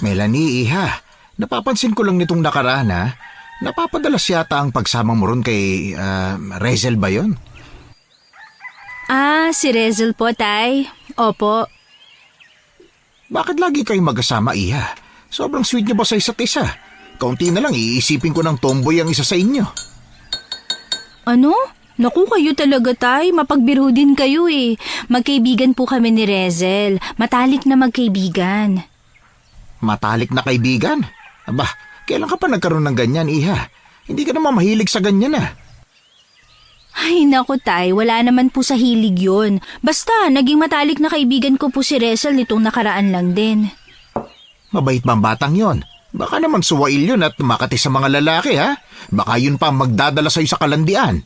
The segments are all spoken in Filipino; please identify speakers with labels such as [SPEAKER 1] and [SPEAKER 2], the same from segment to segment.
[SPEAKER 1] Melanie, iha, napapansin ko lang nitong nakaraan ha. Napapadalas yata ang pagsama mo ron kay Rezel ba yun?
[SPEAKER 2] Si Rezel po, Tay. Opo.
[SPEAKER 1] Bakit lagi kayong magkasama, iha? Sobrang sweet niyo ba sa isa't isa? Kaunti na lang, iisipin ko ng tomboy ang isa sa inyo.
[SPEAKER 2] Ano? Naku, kayo talaga, Tay. Mapagbiro din kayo eh. Magkaibigan po kami ni Rezel. Matalik na magkaibigan.
[SPEAKER 1] Matalik na kaibigan? Aba, kailan ka pa nagkaroon ng ganyan, iha? Hindi ka naman mahilig sa ganyan ah.
[SPEAKER 2] Ay, naku, Tay. Wala naman po sa hilig yun. Basta, naging matalik na kaibigan ko po si Rezel nitong nakaraan lang din.
[SPEAKER 1] Mabait ba ang batang yon? Baka naman suwail yun at makati sa mga lalaki ha? Baka yun pa ang magdadala sa'yo sa kalandian.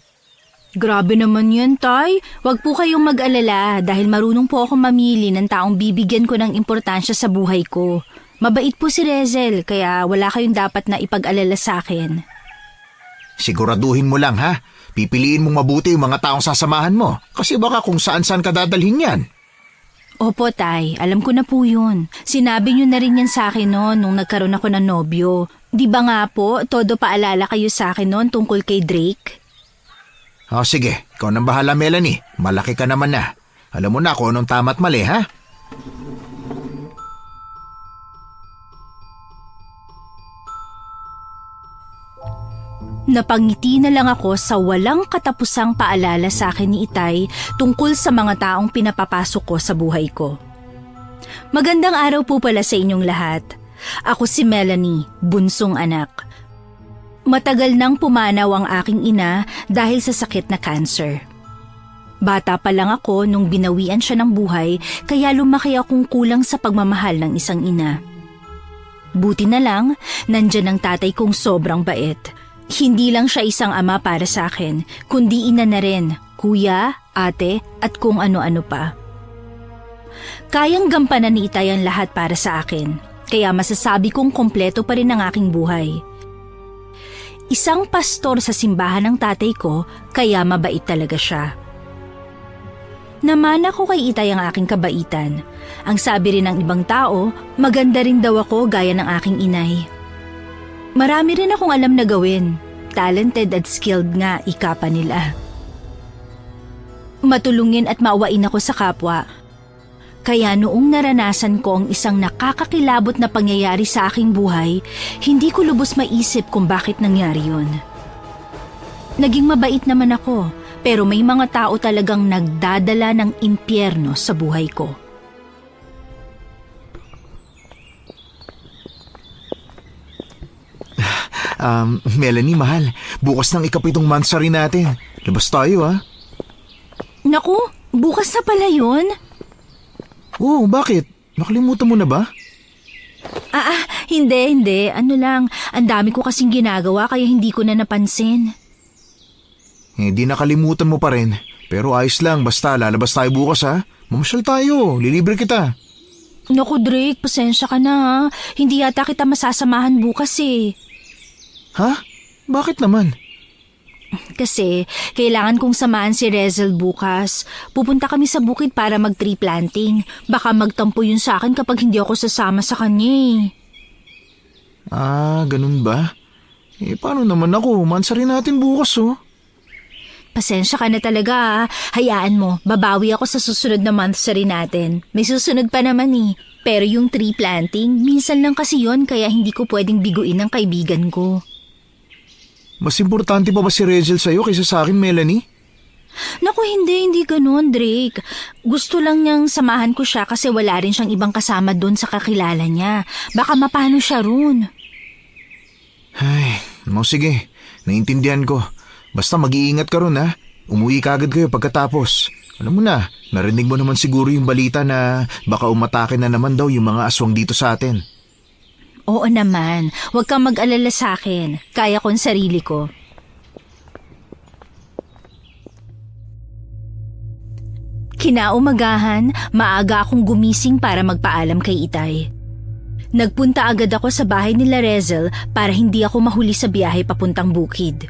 [SPEAKER 2] Grabe naman yan, Tay. Huwag po kayong mag-alala dahil marunong po akong mamili ng taong bibigyan ko ng importansya sa buhay ko. Mabait po si Rezel, kaya wala kayong dapat na ipag-alala sa akin.
[SPEAKER 1] Siguraduhin mo lang ha? Pipiliin mong mabuti yung mga taong sasamahan mo kasi baka kung saan-saan ka dadalhin yan.
[SPEAKER 2] Opo, Tay. Alam ko na po yun. Sinabi niyo na rin yan sa akin noon nung nagkaroon ako ng nobyo. Di ba nga po, todo paalala kayo sa akin noon tungkol kay Drake?
[SPEAKER 1] O sige, ikaw nang bahala, Melanie. Malaki ka naman na. Alam mo na kung anong tama at mali ha?
[SPEAKER 2] Napangiti na lang ako sa walang katapusang paalala sa akin ni Itay tungkol sa mga taong pinapapasok ko sa buhay ko. Magandang araw po pala sa inyong lahat. Ako si Melanie, bunsong anak. Matagal nang pumanaw ang aking ina dahil sa sakit na cancer. Bata pa lang ako nung binawian siya ng buhay kaya lumaki akong kulang sa pagmamahal ng isang ina. Buti na lang, nandyan ang tatay kong sobrang bait. Hindi lang siya isang ama para sa akin, kundi ina na rin, kuya, ate, at kung ano-ano pa. Kayang gampanan ni Itay ang lahat para sa akin, kaya masasabi kong kompleto pa rin ang aking buhay. Isang pastor sa simbahan ng tatay ko, kaya mabait talaga siya. Namana ko kay Itay ang aking kabaitan. Ang sabi rin ng ibang tao, maganda rin daw ako gaya ng aking inay. Marami rin akong alam na gawin. Talented at skilled nga, ika pa nila. Matulungin at maawain ako sa kapwa. Kaya noong naranasan ko ang isang nakakakilabot na pangyayari sa aking buhay, hindi ko lubos maisip kung bakit nangyari yun. Naging mabait naman ako, pero may mga tao talagang nagdadala ng impyerno sa buhay ko.
[SPEAKER 1] Melanie, mahal. Bukas ng ikapitong mansari natin. Labas tayo, ha?
[SPEAKER 2] Naku, bukas na pala yun?
[SPEAKER 1] Oo, bakit? Nakalimutan mo na ba?
[SPEAKER 2] Hindi. Ano lang, ang dami ko kasing ginagawa kaya hindi ko na napansin.
[SPEAKER 1] Hindi nakalimutan mo pa rin. Pero ayos lang, basta lalabas tayo bukas, ha? Mamasyal tayo, lilibre kita.
[SPEAKER 2] Naku, Drake, pasensya ka na ha. Hindi yata kita masasamahan bukas eh.
[SPEAKER 1] Ha? Bakit naman?
[SPEAKER 2] Kasi kailangan kong samahan si Rezel bukas. Pupunta kami sa bukid para mag-tree planting. Baka magtampo yun sa akin kapag hindi ako sasama sa kanya eh.
[SPEAKER 1] Ganun ba? Paano naman ako? Mansari natin bukas, oh.
[SPEAKER 2] Pasensya ka na talaga ha. Hayaan mo, babawi ako sa susunod na monthsary natin. May susunod pa naman eh. Pero yung tree planting, minsan lang kasi yon kaya hindi ko pwedeng biguin ng kaibigan ko.
[SPEAKER 1] Mas importante pa ba si Rezel sa'yo kaysa sa akin, Melanie?
[SPEAKER 2] Naku, hindi ganun, Drake. Gusto lang niyang samahan ko siya kasi wala rin siyang ibang kasama doon sa kakilala niya. Baka mapano siya roon.
[SPEAKER 1] Ay, sige. Naintindihan ko. Basta mag-iingat ka ron, ha? Umuwi ka agad kayo pagkatapos. Alam mo na, narinig mo naman siguro yung balita na baka umatake na naman daw yung mga aswang dito sa atin.
[SPEAKER 2] Oo naman, huwag kang mag-alala sa akin. Kaya ko ang sarili ko. Kinaumagahan, maaga akong gumising para magpaalam kay Itay. Nagpunta agad ako sa bahay nila Rezel para hindi ako mahuli sa biyahe papuntang bukid.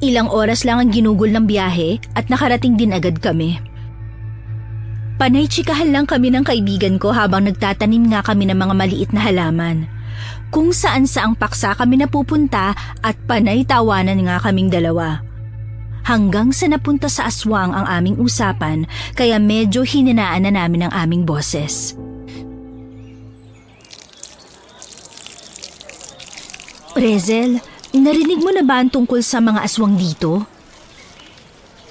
[SPEAKER 2] Ilang oras lang ang ginugol ng biyahe at nakarating din agad kami. Panay tsikahan lang kami ng kaibigan ko habang nagtatanim nga kami ng mga maliit na halaman. Kung saan saang paksa kami napupunta at panay tawanan nga kaming dalawa. Hanggang sa napunta sa aswang ang aming usapan kaya medyo hininaan na namin ang aming boses. Rezel, narinig mo na ba ang tungkol sa mga aswang dito?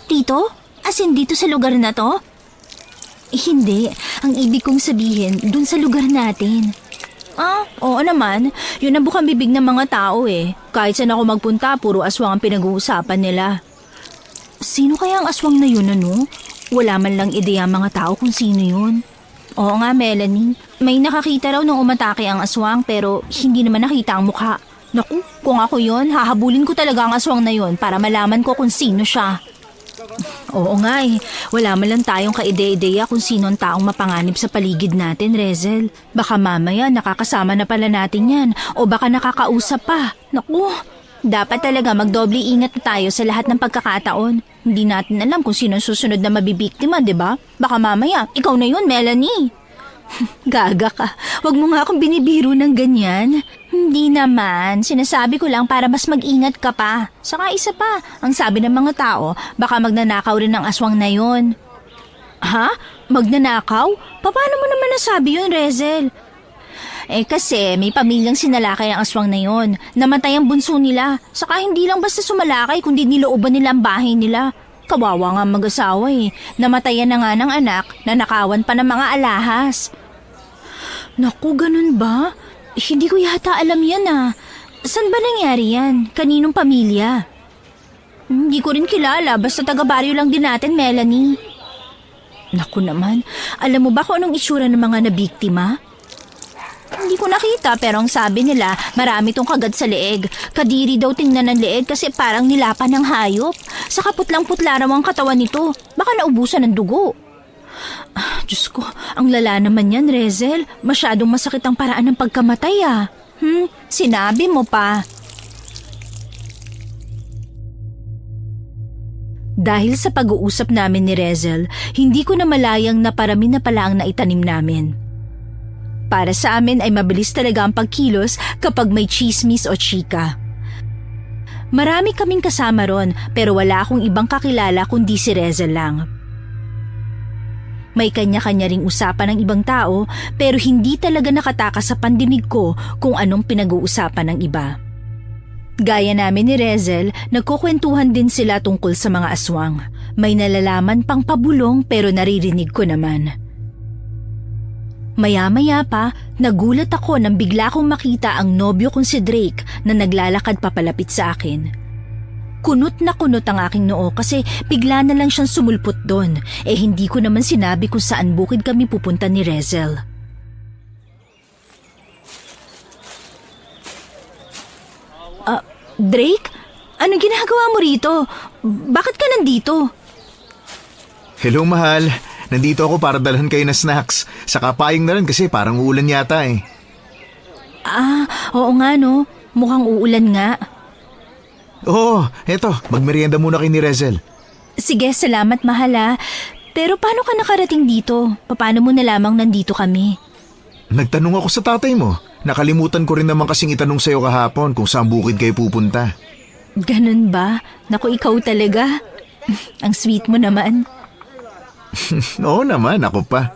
[SPEAKER 2] Dito? As in dito sa lugar na to? Hindi. Ang ibig kong sabihin, dun sa lugar natin. Oo naman. Yun ang bukang bibig ng mga tao eh. Kahit saan ako magpunta, puro aswang ang pinag-uusapan nila. Sino kaya ang aswang na yun, ano? Wala man lang ideya ang mga tao kung sino yun. Oo nga, Melanie. May nakakita raw nung umatake ang aswang pero hindi naman nakita ang mukha. Naku, kung ako yun, hahabulin ko talaga ang aswang na yun para malaman ko kung sino siya. Oo nga eh, wala man lang tayong kaide-ideya kung sino ang taong mapanganib sa paligid natin, Rezel. Baka mamaya nakakasama na pala natin yan o baka nakakausap pa. Naku, dapat talaga magdoble ingat na tayo sa lahat ng pagkakataon. Hindi natin alam kung sino ang susunod na mabibiktima, di ba? Baka mamaya, ikaw na yun, Melanie. Gaga ka. Huwag mo nga akong binibiro ng ganyan. Hindi naman. Sinasabi ko lang para mas mag-ingat ka pa. Saka isa pa, ang sabi ng mga tao, baka magnanakaw rin ng aswang na yon. Ha? Magnanakaw? Paano mo naman nasabi yun, Rezel? Kasi may pamilyang sinalakay ang aswang na yon. Namatay ang bunso nila. Saka hindi lang basta sumalakay kundi nilooban nila ang bahay nila. Kawawa nga mag-asawa eh. Namatayan na nga ng anak na nakawan pa ng mga alahas. Naku, ganun ba? Hindi ko yata alam yan ah. Saan ba nangyari yan? Kaninong pamilya? Hindi ko rin kilala. Basta taga-baryo lang din natin, Melanie. Naku naman. Alam mo ba kung anong itsura ng mga nabiktima? Hindi ko nakita pero ang sabi nila marami tong kagat sa leeg. Kadiri daw tingnan ng leeg kasi parang nilapan ng hayop. Saka putlang-putla raw ang katawan nito. Baka naubusan ng dugo. Diyos ko, ang lala naman yan, Rezel. Masyadong masakit ang paraan ng pagkamatay ah. Sinabi mo pa. Dahil sa pag-uusap namin ni Rezel, hindi ko na malayang na parami na pala ang naitanim namin. Para sa amin ay mabilis talaga ang pagkilos kapag may chismis o chika. Marami kaming kasama ron pero wala akong ibang kakilala kundi si Rezel lang. May kanya-kanya ring usapan ng ibang tao pero hindi talaga nakatakas sa pandinig ko kung anong pinag-uusapan ng iba. Gaya namin ni Rezel, nagkukwentuhan din sila tungkol sa mga aswang. May nalalaman pang pabulong pero naririnig ko naman. Maya-maya pa, nagulat ako nang bigla kong makita ang nobyo kong si Drake na naglalakad papalapit sa akin. Kunot na kunot ang aking noo kasi bigla na lang siyang sumulpot doon. Hindi ko naman sinabi kung saan bukid kami pupunta ni Rezel. Drake? Anong ginagawa mo rito? Bakit ka nandito?
[SPEAKER 1] Hello, mahal. Nandito ako para dalhan kayo na snacks. Saka payong na rin kasi parang uulan yata eh.
[SPEAKER 2] Oo nga no. Mukhang uulan nga.
[SPEAKER 1] Oo, eto. Magmerienda muna kayo ni Rezel.
[SPEAKER 2] Sige, salamat mahal ah. Pero paano ka nakarating dito? Paano mo nalamang nandito kami?
[SPEAKER 1] Nagtanong ako sa tatay mo. Nakalimutan ko rin naman kasing itanong sa'yo kahapon kung saan bukid kayo pupunta.
[SPEAKER 2] Ganun ba? Naku, ikaw talaga. Ang sweet mo naman.
[SPEAKER 1] Oo naman, ako pa.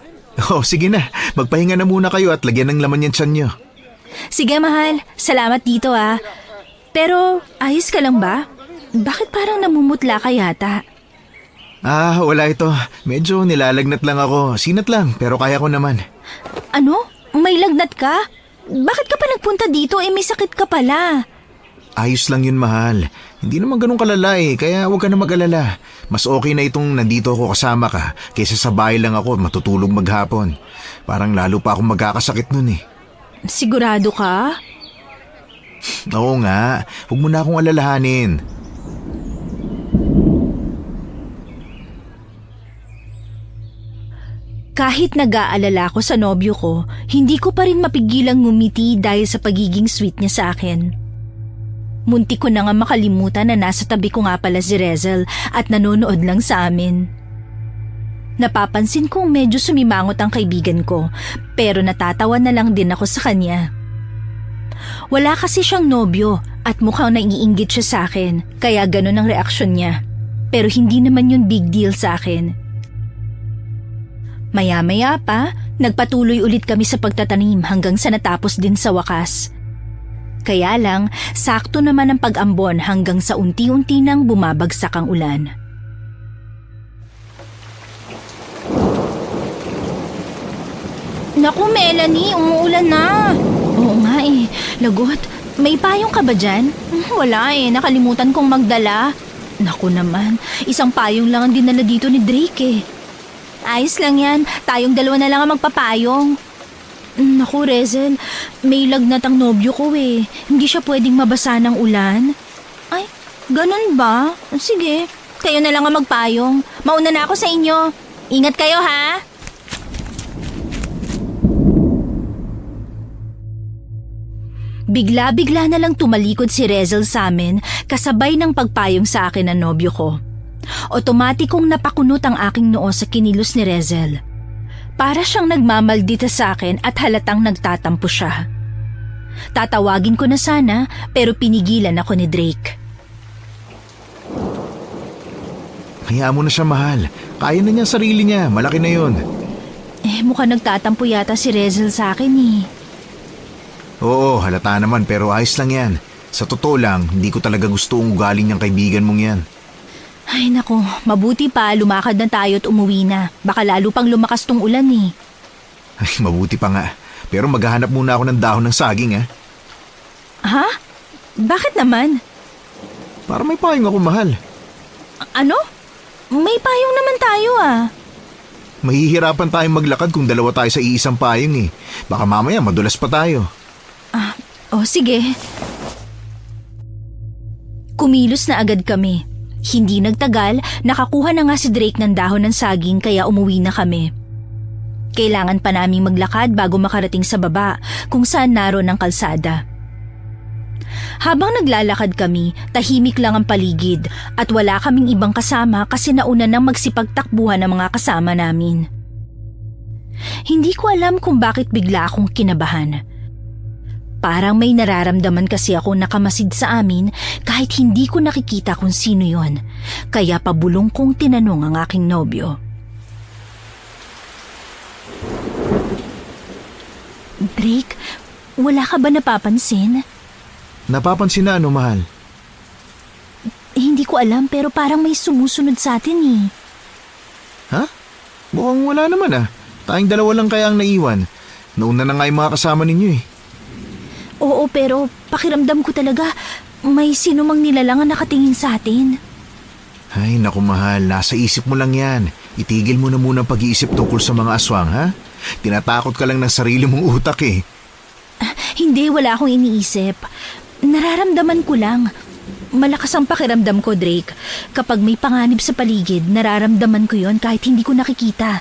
[SPEAKER 1] Sige na. Magpahinga na muna kayo at lagyan ng laman yung tiyan nyo.
[SPEAKER 2] Sige mahal, salamat dito ah. Pero ayos ka lang ba? Bakit parang namumutla ka yata?
[SPEAKER 1] Wala ito. Medyo nilalagnat lang ako. Sinat lang, pero kaya ko naman.
[SPEAKER 2] Ano? May lagnat ka? Bakit ka pa nagpunta dito? May sakit ka pala.
[SPEAKER 1] Ayos lang yun, mahal. Hindi naman ganun kalala kaya huwag ka na mag-alala. Mas okay na itong nandito ako kasama ka kaysa sa bahay lang ako at matutulog maghapon. Parang lalo pa akong magkakasakit nun
[SPEAKER 2] Sigurado ka?
[SPEAKER 1] Oo nga, huwag mo na akong alalahanin.
[SPEAKER 2] Kahit nag-aalala ko sa nobyo ko, hindi ko pa rin mapigilang ngumiti dahil sa pagiging sweet niya sa akin. Muntik ko na nga makalimutan na nasa tabi ko nga pala si Rezel at nanonood lang sa amin. Napapansin kong medyo sumimangot ang kaibigan ko, pero natatawa na lang din ako sa kanya. Wala kasi siyang nobyo at mukhang naiinggit siya sa akin, kaya ganun ang reaksyon niya. Pero hindi naman yun big deal sa akin. Maya-maya pa, nagpatuloy ulit kami sa pagtatanim hanggang sa natapos din sa wakas. Kaya lang, sakto naman ang pag-ambon hanggang sa unti-unti nang bumabagsak ang ulan. Naku, Melanie, umuulan na. Oo nga eh, lagot. May payong ka ba dyan? Wala eh, nakalimutan kong magdala. Naku naman, isang payong lang ang dinala dito ni Drake eh. Ayos lang yan, tayong dalawa na lang ang magpapayong. Naku, Rezel, may lagnat ang nobyo ko eh. Hindi siya pwedeng mabasa ng ulan. Ay, ganun ba? Sige, kayo na lang ang magpayong. Mauna na ako sa inyo. Ingat kayo ha! Bigla-bigla na lang tumalikod si Rezel sa amin kasabay ng pagpayong sa akin ng nobyo ko. Otomatikong napakunot ang aking noo sa kinilos ni Rezel. Para siyang nagmamaldita sa akin at halatang nagtatampo siya. Tatawagin ko na sana pero pinigilan ako ni Drake.
[SPEAKER 1] Hayaan mo na siya, mahal. Kaya na niya sarili niya, malaki na yun.
[SPEAKER 2] Mukhang nagtatampo yata si Rezel sa akin eh.
[SPEAKER 1] Oo, halata naman pero ayos lang yan. Sa totoo lang, hindi ko talaga gusto ang ugali niyang kaibigan mong yan.
[SPEAKER 2] Ay nako, mabuti pa lumakad na tayo at umuwi na. Baka lalo pang lumakas tong ulan eh.
[SPEAKER 1] Ay, mabuti pa nga. Pero maghahanap muna ako ng dahon ng saging, ha?
[SPEAKER 2] Ha? Bakit naman?
[SPEAKER 1] Para may payong ako, mahal.
[SPEAKER 2] Ano? May payong naman tayo ah.
[SPEAKER 1] Mahihirapan tayong maglakad kung dalawa tayo sa iisang payong eh. Baka mamaya madulas pa tayo.
[SPEAKER 2] Sige. Kumilos na agad kami. Hindi nagtagal, nakakuha na nga si Drake ng dahon ng saging kaya umuwi na kami. Kailangan pa naming maglakad bago makarating sa baba kung saan naroon ang kalsada. Habang naglalakad kami, tahimik lang ang paligid at wala kaming ibang kasama kasi nauna nang magsipagtakbuhan ng mga kasama namin. Hindi ko alam kung bakit bigla akong kinabahan. Parang may nararamdaman kasi ako nakamasid sa amin kahit hindi ko nakikita kung sino yon. Kaya pabulong kong tinanong ang aking nobyo. Drake, wala ka ba napapansin?
[SPEAKER 1] Napapansin na ano, mahal?
[SPEAKER 2] Hindi ko alam pero parang may sumusunod sa atin eh.
[SPEAKER 1] Ha? Mukhang wala naman ah. Tayong dalawa lang kaya ang naiwan. Nauna na nga yung mga kasama ninyo eh.
[SPEAKER 2] Oo, pero pakiramdam ko talaga may sino mang nilalang ang nakatingin sa atin.
[SPEAKER 1] Ay, naku mahal, nasa isip mo lang yan. Itigil mo na muna ang pag-iisip tungkol sa mga aswang, ha? Tinatakot ka lang ng sarili mong utak eh.
[SPEAKER 2] Hindi, wala akong iniisip. Nararamdaman ko lang. Malakas ang pakiramdam ko, Drake. Kapag may panganib sa paligid, nararamdaman ko yon kahit hindi ko nakikita.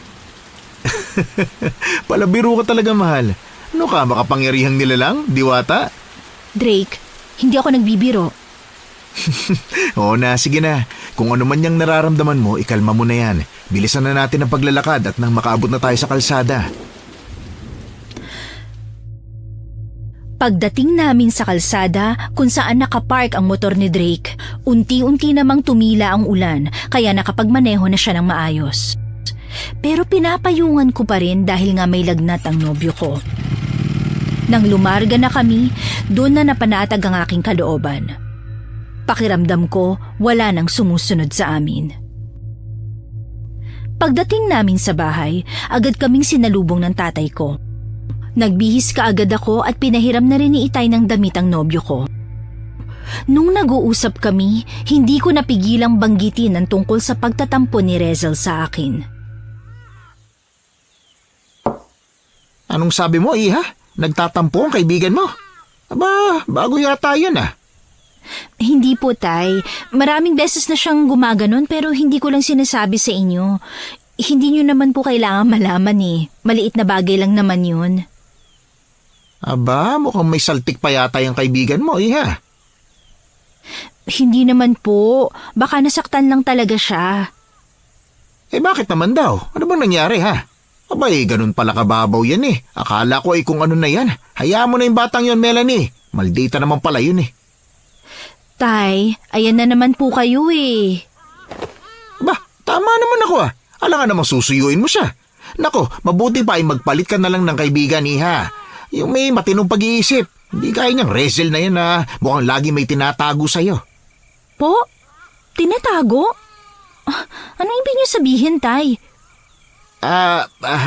[SPEAKER 1] Palabiro ka talaga, mahal. Ano ka, makapangyarihang nilalang? Diwata?
[SPEAKER 2] Drake, hindi ako nagbibiro.
[SPEAKER 1] Oo na, sige na. Kung ano man niyang nararamdaman mo, ikalma mo na yan. Bilisan na natin ang paglalakad at nang makaabot na tayo sa kalsada.
[SPEAKER 2] Pagdating namin sa kalsada kung saan nakapark ang motor ni Drake, unti-unti namang tumila ang ulan kaya nakapagmaneho na siya ng maayos. Pero pinapayungan ko pa rin dahil nga may lagnat ang nobyo ko. Nang lumarga na kami, doon na napanatag ang aking kalooban. Pakiramdam ko, wala nang sumusunod sa amin. Pagdating namin sa bahay, agad kaming sinalubong ng tatay ko. Nagbihis kaagad ako at pinahiram na rin ni Itay ng damit ang nobyo ko. Nung nag-uusap kami, hindi ko napigilang banggitin ang tungkol sa pagtatampo ni Rezel sa akin.
[SPEAKER 1] Anong sabi mo, Iha? Nagtatampo ang kaibigan mo? Aba, bago yata yan ah.
[SPEAKER 2] Hindi po, Tay. Maraming beses na siyang gumaganon pero hindi ko lang sinasabi sa inyo. Hindi nyo naman po kailangan malaman eh. Maliit na bagay lang naman yun.
[SPEAKER 1] Aba, mukhang may saltik pa yata yung kaibigan mo, Iha.
[SPEAKER 2] Hindi naman po. Baka nasaktan lang talaga siya.
[SPEAKER 1] Bakit naman daw? Ano bang nangyari ha? Abay, ganun pala kababaw yan eh. Akala ko kung ano na yan. Hayaan mo na yung batang yon, Melanie. Maldita naman pala yun eh.
[SPEAKER 2] Tay, ayan na naman po kayo eh.
[SPEAKER 1] Ba, tama naman ako ah. Alangan namang susuyuin mo siya. Nako, mabuti pa ay magpalit ka na lang ng kaibigan, Iha. Yung may matinong pag-iisip. Hindi kaya niyang Rezel na yan na mukhang lagi may tinatago sa'yo.
[SPEAKER 2] Po? Tinatago? Anong ibig niyo sabihin, Tay?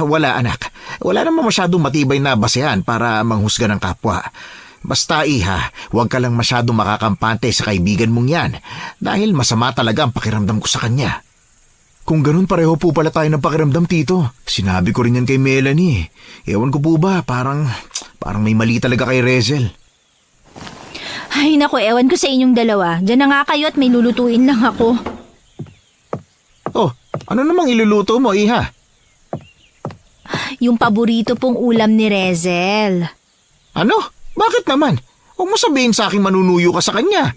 [SPEAKER 1] Wala anak. Wala namang masyadong matibay na basehan para manghusga ng kapwa. Basta Iha, huwag ka lang masyadong makakampante sa kaibigan mong yan dahil masama talaga ang pakiramdam ko sa kanya. Kung ganun pareho po pala tayo ng pakiramdam, Tito. Sinabi ko rin yan kay Melanie. Ewan ko po ba, parang may mali talaga kay Rezel.
[SPEAKER 2] Ay naku, ewan ko sa inyong dalawa. Diyan na nga kayo at may lulutuin lang ako.
[SPEAKER 1] Oh, ano namang iluluto mo, Iha?
[SPEAKER 2] Yung paborito pong ulam ni Rezel.
[SPEAKER 1] Ano? Bakit naman? Huwag mo sabihin sa akin manunuyo ka sa kanya.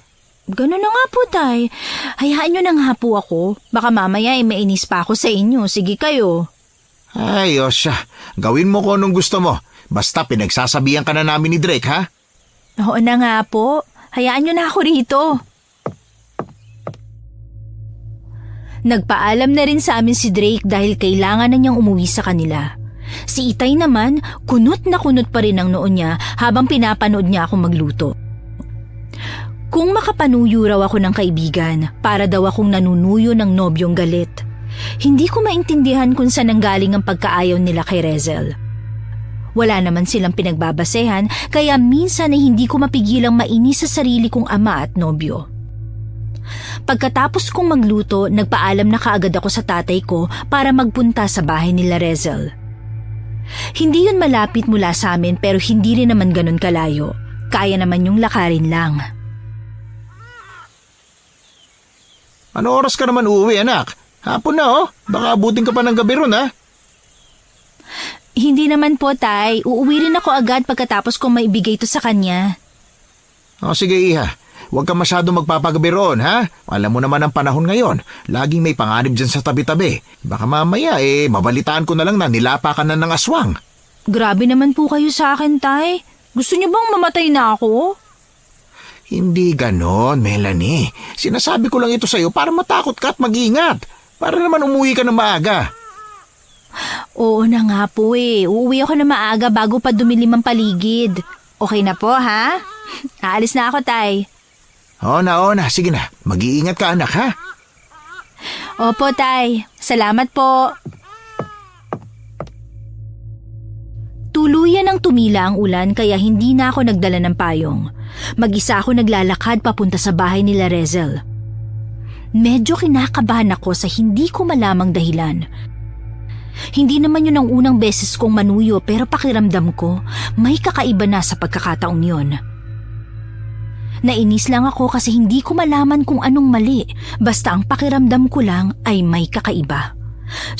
[SPEAKER 2] Ganun na nga po, Tay. Hayaan nyo na nga po ako. Baka mamaya mainis pa ako sa inyo. Sige kayo.
[SPEAKER 1] Ay, Osya. Gawin mo ko anong gusto mo. Basta pinagsasabihan ka na namin ni Drake, ha?
[SPEAKER 2] Oo na nga po. Hayaan nyo na ako rito. Nagpaalam na rin sa amin si Drake dahil kailangan na niyang umuwi sa kanila. Si Itay naman, kunot na kunot pa rin ang noon niya habang pinapanood niya akong magluto. Kung makapanuyo raw ako ng kaibigan, para daw akong nanunuyo ng nobyong galit. Hindi ko maintindihan kung saan nanggaling ang pagkaayaw nila kay Rezel. Wala naman silang pinagbabasehan kaya minsan ay hindi ko mapigilang mainis sa sarili kong ama at nobyo. Pagkatapos kong magluto, nagpaalam na kaagad ako sa tatay ko para magpunta sa bahay nila Rezel. Hindi yun malapit mula sa amin pero hindi rin naman ganun kalayo. Kaya naman yung lakarin lang.
[SPEAKER 1] Ano oras ka naman uuwi, anak? Hapon na, oh. Baka abutin ka pa ng gabi ron, ha?
[SPEAKER 2] Hindi naman po, Tay. Uuwi rin ako agad pagkatapos kong maibigay ito sa kanya.
[SPEAKER 1] O sige, Iha. Huwag ka masyado magpapagabi roon, ha? Alam mo naman ang panahon ngayon. Laging may panganib dyan sa tabi-tabi. Baka mamaya, mabalitaan ko na lang na nilapa ka na ng aswang.
[SPEAKER 2] Grabe naman po kayo sa akin, Tay. Gusto niyo bang mamatay na ako?
[SPEAKER 1] Hindi ganon, Melanie. Sinasabi ko lang ito sa'yo para matakot ka at mag-ingat. Para naman umuwi ka ng maaga.
[SPEAKER 2] Oo na nga po eh. Uuwi ako na maaga bago pa dumilim ang paligid. Okay na po, ha? Aalis na ako, Tay.
[SPEAKER 1] Oo na. Sige na. Mag-iingat ka, anak, ha?
[SPEAKER 2] Opo, Tay. Salamat po. Tuluyan ang tumila ang ulan kaya hindi na ako nagdala ng payong. Mag-isa ako naglalakad papunta sa bahay nila Rezel. Medyo kinakabahan ako sa hindi ko malamang dahilan. Hindi naman yun ang unang beses kong manuyo pero pakiramdam ko may kakaiba na sa pagkakataong yun. Nainis lang ako kasi hindi ko malaman kung anong mali basta ang pakiramdam ko lang ay may kakaiba.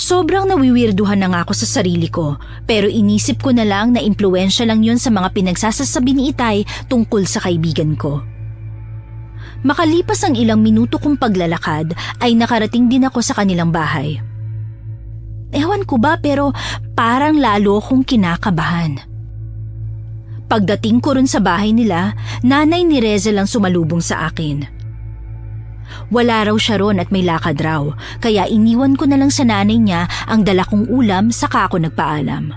[SPEAKER 2] Sobrang nawiwirduhan na nga ako sa sarili ko pero inisip ko na lang na impluwensya lang yun sa mga pinagsasasabi ni Itay tungkol sa kaibigan ko. Makalipas ang ilang minuto kong paglalakad ay nakarating din ako sa kanilang bahay. Ewan ko ba pero parang lalo akong kinakabahan. Pagdating ko rin sa bahay nila, nanay ni Rezel ang sumalubong sa akin. Wala raw siya ron at may lakad raw, kaya iniwan ko na lang sa nanay niya ang dala kong ulam saka ako nagpaalam.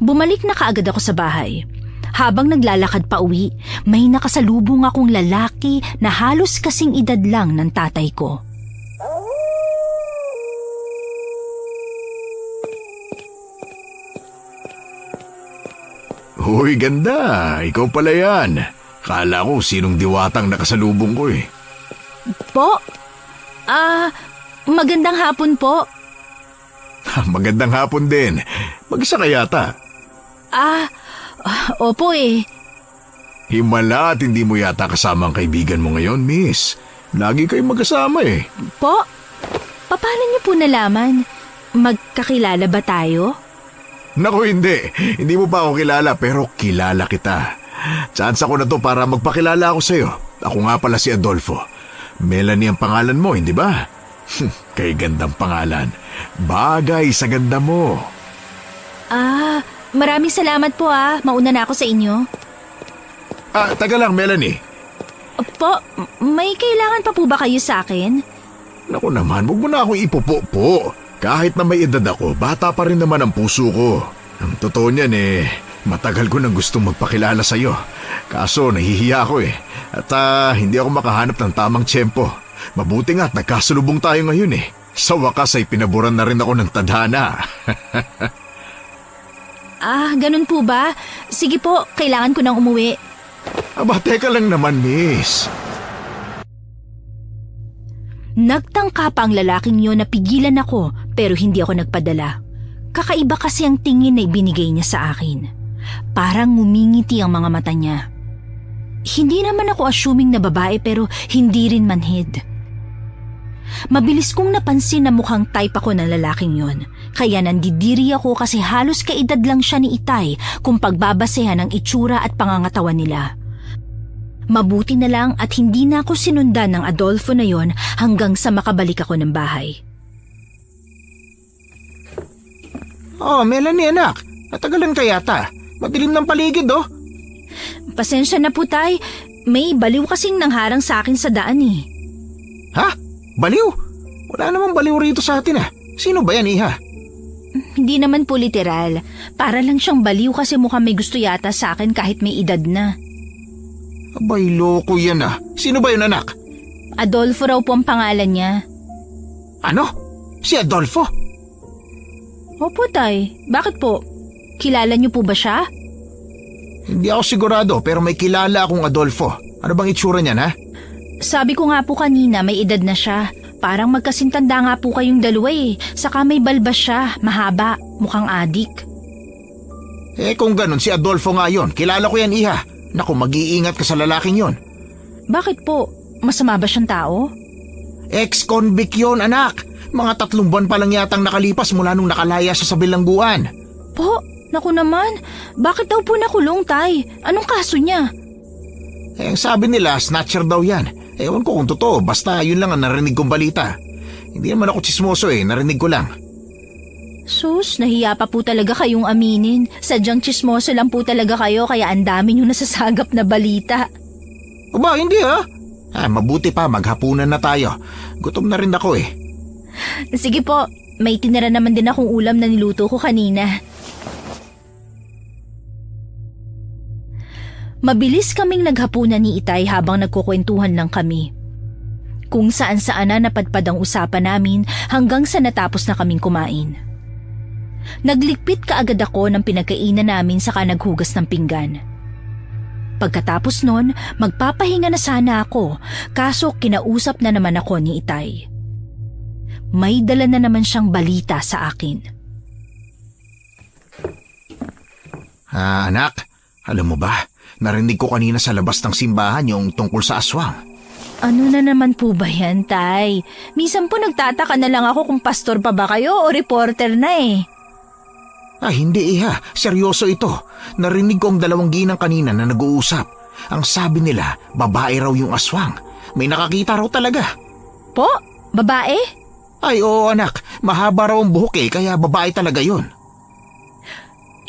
[SPEAKER 2] Bumalik na kaagad ako sa bahay. Habang naglalakad pa uwi, may nakasalubong akong lalaki na halos kasing edad lang ng tatay ko.
[SPEAKER 1] Uy, ganda. Ikaw pala yan. Kala ko sinong diwatang nakasalubong ko eh.
[SPEAKER 2] Po? Magandang hapon po.
[SPEAKER 1] Magandang hapon din. Mag-isa ka yata.
[SPEAKER 2] Opo eh.
[SPEAKER 1] Himala at hindi mo yata kasama ang kaibigan mo ngayon, miss. Lagi kayong magkasama eh.
[SPEAKER 2] Po? Paano niyo po nalaman? Magkakilala ba tayo?
[SPEAKER 1] Naku, hindi. Hindi mo pa ako kilala pero kilala kita. Chance ako na to para magpakilala ako sa'yo. Ako nga pala si Adolfo. Melanie ang pangalan mo, hindi ba? Kay gandang pangalan. Bagay sa ganda mo.
[SPEAKER 2] Maraming salamat po Mauna na ako sa inyo.
[SPEAKER 1] Taga lang, Melanie.
[SPEAKER 2] Po, may kailangan pa po ba kayo sa akin?
[SPEAKER 1] Naku naman, huwag mo na akong ipupo-po. Kahit na may edad ako, bata pa rin naman ang puso ko. Ang totoo niyan matagal ko nang gustong magpakilala sa'yo. Kaso nahihiya ako At hindi ako makahanap ng tamang tiyempo. Mabuti nga't nagkasalubong tayo ngayon Sa wakas ay pinaboran na rin ako ng tadhana.
[SPEAKER 2] Ganun po ba? Sige po, kailangan ko nang umuwi.
[SPEAKER 1] Aba, teka lang naman, miss.
[SPEAKER 2] Nagtangka pa ang lalaking yun na pigilan ako pero hindi ako nagpadala. Kakaiba kasi ang tingin na ibinigay niya sa akin. Parang ngumingiti ang mga mata niya. Hindi naman ako assuming na babae pero hindi rin manhid. Mabilis kong napansin na mukhang type ako ng lalaking yon. Kaya nandidiri ako kasi halos kaedad lang siya ni Itay kung pagbabasehan ng itsura at pangangatawan nila. Mabuti na lang at hindi na ako sinundan ng Adolfo na yon hanggang sa makabalik ako ng bahay.
[SPEAKER 1] Oh, Melanie anak, natagalan ka yata. Madilim ng paligid
[SPEAKER 2] Pasensya na po tay, may baliw kasing nangharang sa akin sa daan
[SPEAKER 1] Ha? Baliw? Wala namang baliw rito sa atin Sino ba yan, iha?
[SPEAKER 2] Hindi naman po literal. Para lang siyang baliw kasi mukhang may gusto yata sa akin kahit may edad na.
[SPEAKER 1] Abay, loko yan Sino ba yun, anak?
[SPEAKER 2] Adolfo raw po ang pangalan niya.
[SPEAKER 1] Ano? Si Adolfo?
[SPEAKER 2] Opo tay, bakit po? Kilala niyo po ba siya?
[SPEAKER 1] Hindi ako sigurado pero may kilala akong Adolfo. Ano bang itsura niyan, ha?
[SPEAKER 2] Sabi ko nga po kanina may edad na siya. Parang magkasintanda nga po kayong dalawa Saka may balbas siya, mahaba, mukhang adik.
[SPEAKER 1] Kung ganun, si Adolfo nga yun. Kilala ko yan, iha. Naku, mag-iingat ka sa lalaking yon.
[SPEAKER 2] Bakit po? Masama ba siyang tao?
[SPEAKER 1] Ex-convict yun, anak. Mga 3 buwan pa lang yatang nakalipas mula nung nakalaya siya sa bilangguan.
[SPEAKER 2] Po, naku naman. Bakit daw po nakulong, tay? Anong kaso niya?
[SPEAKER 1] Ang sabi nila, snatcher daw yan. Ewan ko kung totoo, basta yun lang ang narinig kong balita. Hindi naman ako tsismoso narinig ko lang.
[SPEAKER 2] Sus, nahiya pa po talaga kayong aminin. Sadyang tsismoso lang po talaga kayo kaya ang dami nyo nasasagap na balita.
[SPEAKER 1] Aba, hindi mabuti pa, maghapunan na tayo. Gutom na rin ako
[SPEAKER 2] Sige po, may tinira naman din akong ulam na niluto ko kanina. Mabilis kaming naghapunan ni Itay habang nagkukwentuhan lang kami. Kung saan-saan na napadpad ang usapan namin hanggang sa natapos na kaming kumain. Naglikpit kaagad ako ng pinagkainan namin saka naghugas ng pinggan. Pagkatapos nun, magpapahinga na sana ako kaso kinausap na naman ako ni Itay. May dala na naman siyang balita sa akin.
[SPEAKER 1] Anak, alam mo ba? Narinig ko kanina sa labas ng simbahan yung tungkol sa aswang.
[SPEAKER 2] Ano na naman po ba yan, Tay? Minsan po nagtataka na lang ako kung pastor pa ba kayo o reporter na
[SPEAKER 1] Hindi iha. Seryoso ito. Narinig ko ang 2 ginang kanina na nag-uusap. Ang sabi nila, babae raw yung aswang. May nakakita raw talaga.
[SPEAKER 2] Po? Babae?
[SPEAKER 1] Ay oo anak, mahaba raw ang buhok kaya babae talaga yun.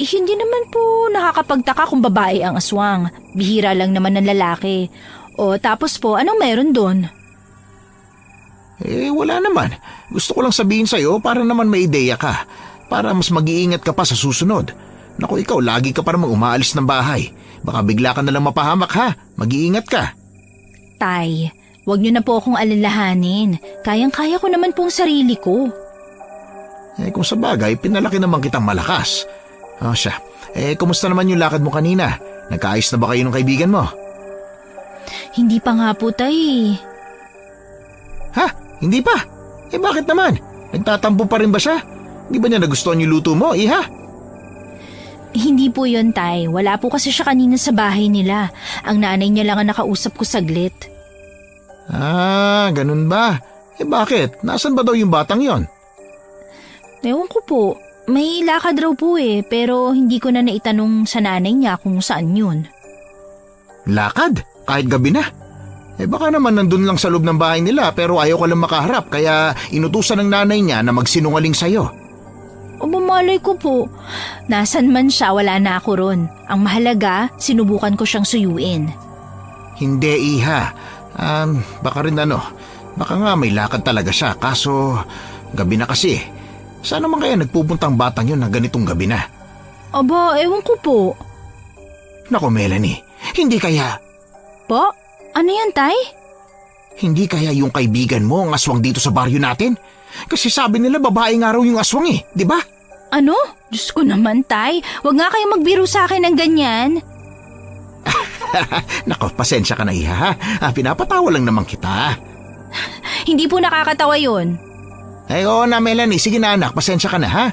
[SPEAKER 2] Hindi naman po nakakapagtaka kung babae ang aswang. Bihira lang naman ng lalaki. O tapos po, anong meron doon?
[SPEAKER 1] Wala naman. Gusto ko lang sabihin sa'yo para naman may ideya ka. Para mas mag-iingat ka pa sa susunod. Naku, ikaw lagi ka pa namang umaalis ng bahay. Baka bigla ka nalang mapahamak ha. Mag-iingat ka.
[SPEAKER 2] Tay, wag niyo na po akong alalahanin. Kayang-kaya ko naman po ang sarili ko.
[SPEAKER 1] Kung sa bagay, pinalaki naman kitang malakas. Siya. Kumusta naman yung lakad mo kanina? Nagkaayos na ba kayo ng kaibigan mo?
[SPEAKER 2] Hindi pa nga po, Tay.
[SPEAKER 1] Ha? Hindi pa? Bakit naman? Nagtatampo pa rin ba siya? Di ba niya nagustuhan yung luto mo, iha?
[SPEAKER 2] Hindi po yun, Tay. Wala po kasi siya kanina sa bahay nila. Ang nanay niya lang ang nakausap ko saglit.
[SPEAKER 1] Ganun ba? Bakit? Nasaan ba daw yung batang yon?
[SPEAKER 2] Ewan ko po. May lakad raw po pero hindi ko na naitanong sa nanay niya kung saan yun.
[SPEAKER 1] Lakad? Kahit gabi na? Baka naman nandun lang sa loob ng bahay nila pero ayaw ka lang makaharap kaya inutusan ng nanay niya na magsinungaling sa'yo.
[SPEAKER 2] O mamalay ko po. Nasan man siya, wala na ako ron. Ang mahalaga, sinubukan ko siyang suyuin.
[SPEAKER 1] Hindi, Iha. Baka rin baka nga may lakad talaga siya kaso gabi na kasi. Saan naman kaya nagpupuntang batang yun na ganitong gabi na?
[SPEAKER 2] Aba, ewan ko po.
[SPEAKER 1] Nako Melanie, hindi kaya...
[SPEAKER 2] Po? Ano yan, Tay?
[SPEAKER 1] Hindi kaya yung kaibigan mo ang aswang dito sa baryo natin? Kasi sabi nila babae nga raw yung aswang di ba?
[SPEAKER 2] Ano? Diyos ko naman, Tay. Huwag nga kayong magbiro sa akin ng ganyan.
[SPEAKER 1] Nako, pasensya ka na Iha ha. Pinapatawa lang naman kita.
[SPEAKER 2] Hindi po nakakatawa yun.
[SPEAKER 1] Oo na Melanie, sige na anak, pasensya ka na ha.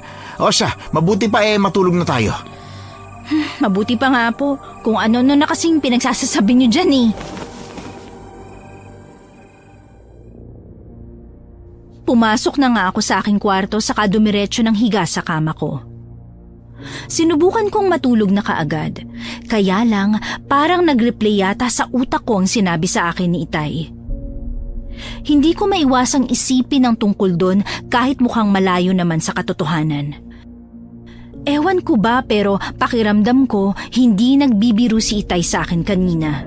[SPEAKER 1] O siya, mabuti pa matulog na tayo.
[SPEAKER 2] Mabuti pa nga po. Kung ano-ano na kasing pinagsasasabi niyo dyan Pumasok na nga ako sa aking kwarto saka dumiretso ng higa sa kama ko. Sinubukan kong matulog na kaagad. Kaya lang parang nag-replay yata sa utak ko ang sinabi sa akin ni Itay. Hindi ko maiwasang isipin ang tungkol doon kahit mukhang malayo naman sa katotohanan. Ewan ko ba pero pakiramdam ko hindi nagbibiro si Itay sa akin kanina.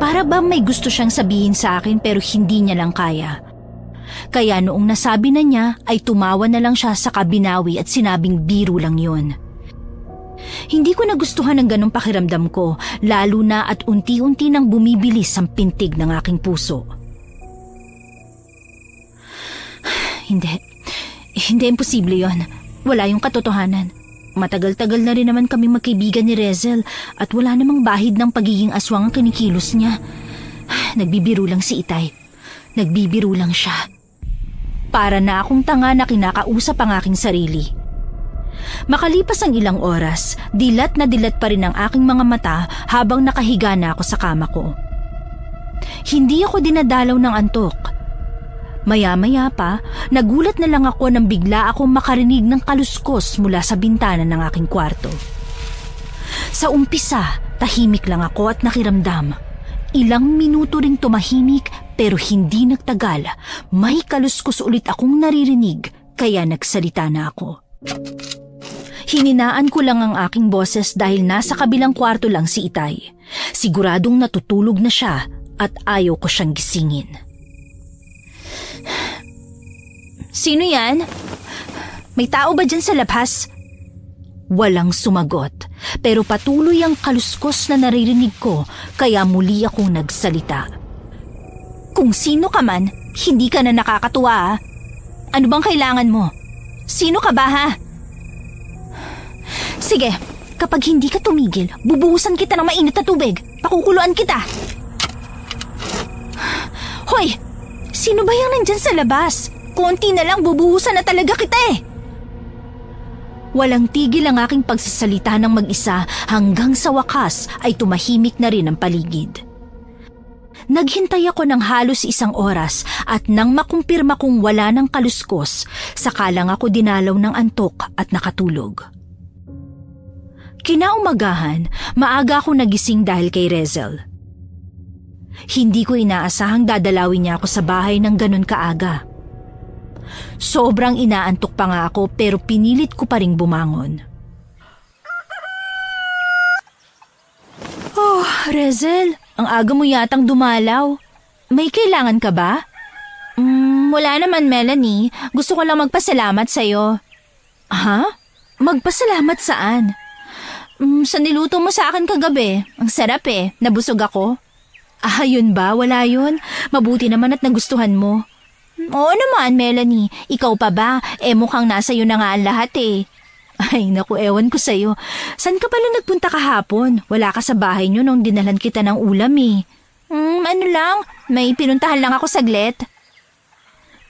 [SPEAKER 2] Para ba may gusto siyang sabihin sa akin pero hindi niya lang kaya. Kaya noong nasabi na niya ay tumawa na lang siya sa kabinawi at sinabing biro lang yun. Hindi ko nagustuhan ang ganong pakiramdam ko lalo na at unti-unti nang bumibilis ang pintig ng aking puso. Hindi imposible yon. Wala yung katotohanan. Matagal-tagal na rin naman kami magkaibigan ni Rezel at wala namang bahid ng pagiging aswang ang kinikilos niya. Nagbibiro lang si Itay. Nagbibiro lang siya. Para na akong tanga na kinakausap ang aking sarili. Makalipas ang ilang oras, dilat na dilat pa rin ang aking mga mata habang nakahiga na ako sa kama ko. Hindi ako dinadalaw ng antok. Maya-maya pa, nagulat na lang ako nang bigla akong makarinig ng kaluskos mula sa bintana ng aking kwarto. Sa umpisa, tahimik lang ako at nakiramdam. Ilang minuto ring tumahimik pero hindi nagtagal. May kaluskos ulit akong naririnig kaya nagsalita na ako. Hininaan ko lang ang aking boses dahil nasa kabilang kwarto lang si Itay. Siguradong natutulog na siya at ayaw ko siyang gisingin. Sino yan? May tao ba dyan sa labas? Walang sumagot, pero patuloy ang kaluskos na naririnig ko kaya muli akong nagsalita. Kung sino ka man, hindi ka na nakakatuwa. Ano bang kailangan mo? Sino ka ba ha? Sige, kapag hindi ka tumigil, bubuhusan kita ng mainit na tubig. Pakukuluan kita. Hoy! Sino ba yung nandyan sa labas? Konti na lang bubuhusan na talaga kita Walang tigil ang aking pagsasalita ng mag-isa hanggang sa wakas ay tumahimik na rin ang paligid. Naghintay ako ng halos 1 oras at nang makumpirma kong wala ng kaluskos, saka lang ako dinalaw ng antok at nakatulog. Kinaumagahan, maaga ako nagising dahil kay Rezel. Hindi ko inaasahang dadalawin niya ako sa bahay ng ganun kaaga. Sobrang inaantok pa nga ako pero pinilit ko pa ring bumangon. Oh, Rezel, ang aga mo yatang dumalaw. May kailangan ka ba? Wala naman, Melanie. Gusto ko lang magpasalamat sa'yo. Ha? Magpasalamat saan? Sa niluto mo sa akin kagabi. Ang sarap nabusog ako. Ah, yun ba? Wala yun. Mabuti naman at nagustuhan mo. Oo naman, Melanie. Ikaw pa ba? Mukhang nasa iyo na nga ang lahat Ay, naku, ewan ko sa'yo. San ka pala nagpunta kahapon? Wala ka sa bahay niyo nung dinalan kita ng ulam ano lang, may pinuntahan lang ako saglit.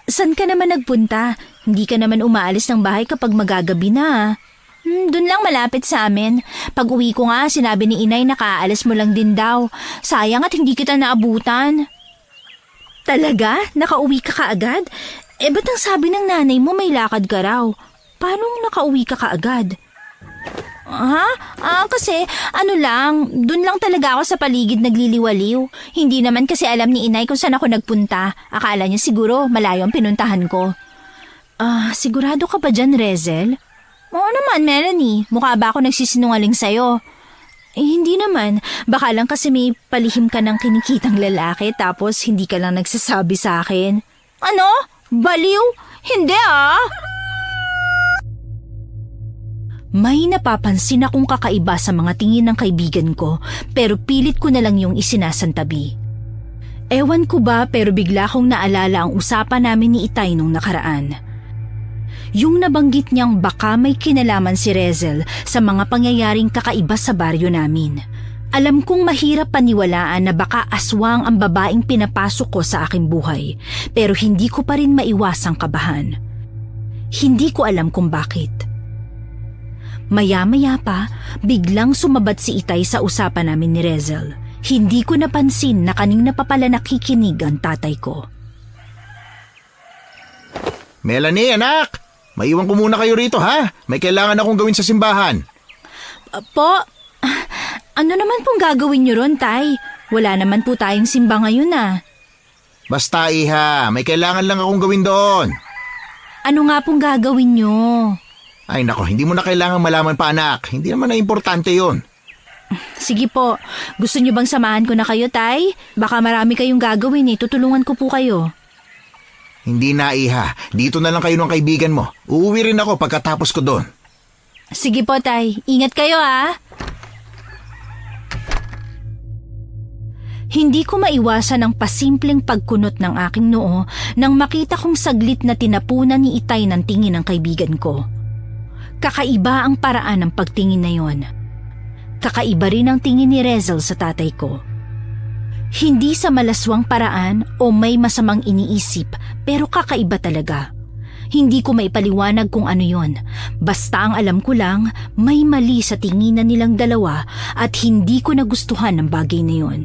[SPEAKER 2] San ka naman nagpunta? Hindi ka naman umaalis ng bahay kapag magagabi na Doon lang malapit sa amin. Pag uwi ko nga, sinabi ni Inay na kaalis mo lang din daw. Sayang at hindi kita naabutan. Talaga? Nakauwi ka kaagad? Ba't ang sabi ng nanay mo may lakad ka raw? Paano nakauwi ka kaagad? Ha? Kasi dun lang talaga ako sa paligid nagliliwaliw. Hindi naman kasi alam ni inay kung saan ako nagpunta. Akala niya siguro malayo ang pinuntahan ko. Sigurado ka ba dyan, Rezel? Oo naman, Melanie. Mukha ba ako nagsisinungaling sa'yo? Hindi naman. Baka lang kasi may palihim ka ng kinikitang lalaki tapos hindi ka lang nagsasabi sa akin. Ano? Baliw? Hindi May napapansin akong kakaiba sa mga tingin ng kaibigan ko pero pilit ko na lang yung isinasantabi. Ewan ko ba pero bigla kong naalala ang usapan namin ni Itay nung nakaraan. Yung nabanggit niyang baka may kinalaman si Rezel sa mga pangyayaring kakaiba sa baryo namin. Alam kong mahirap paniwalaan na baka aswang ang babaeng pinapasok ko sa aking buhay pero hindi ko pa rin maiwasang kabahan. Hindi ko alam kung bakit. Maya-maya pa, biglang sumabat si Itay sa usapan namin ni Rezel. Hindi ko napansin na kanina pa pala nakikinig ang tatay ko.
[SPEAKER 1] Melanie, anak! Maiwan ko muna kayo rito, ha? May kailangan akong gawin sa simbahan.
[SPEAKER 2] Ano naman pong gagawin niyo ron, Tay? Wala naman po tayong simba ngayon,
[SPEAKER 1] Basta, iha. May kailangan lang akong gawin doon.
[SPEAKER 2] Ano nga pong gagawin niyo?
[SPEAKER 1] Ay nako, hindi mo na kailangan malaman pa, anak. Hindi naman na importante yon.
[SPEAKER 2] Sige po. Gusto niyo bang samahan ko na kayo, Tay? Baka marami kayong gagawin Tutulungan ko po kayo.
[SPEAKER 1] Hindi na, iha. Dito na lang kayo ng kaibigan mo. Uuwi rin ako pagkatapos ko doon.
[SPEAKER 2] Sige po, Tay. Ingat kayo, Hindi ko maiwasan ang pasimpleng pagkunot ng aking noo nang makita kong saglit na tinapunan ni Itay ng tingin ng kaibigan ko. Kakaiba ang paraan ng pagtingin na yon. Kakaiba rin ang tingin ni Rezel sa tatay ko. Hindi sa malaswang paraan o may masamang iniisip pero kakaiba talaga. Hindi ko maipaliwanag kung ano yon. Basta ang alam ko lang may mali sa tinginan nilang dalawa at hindi ko nagustuhan ang bagay na yon.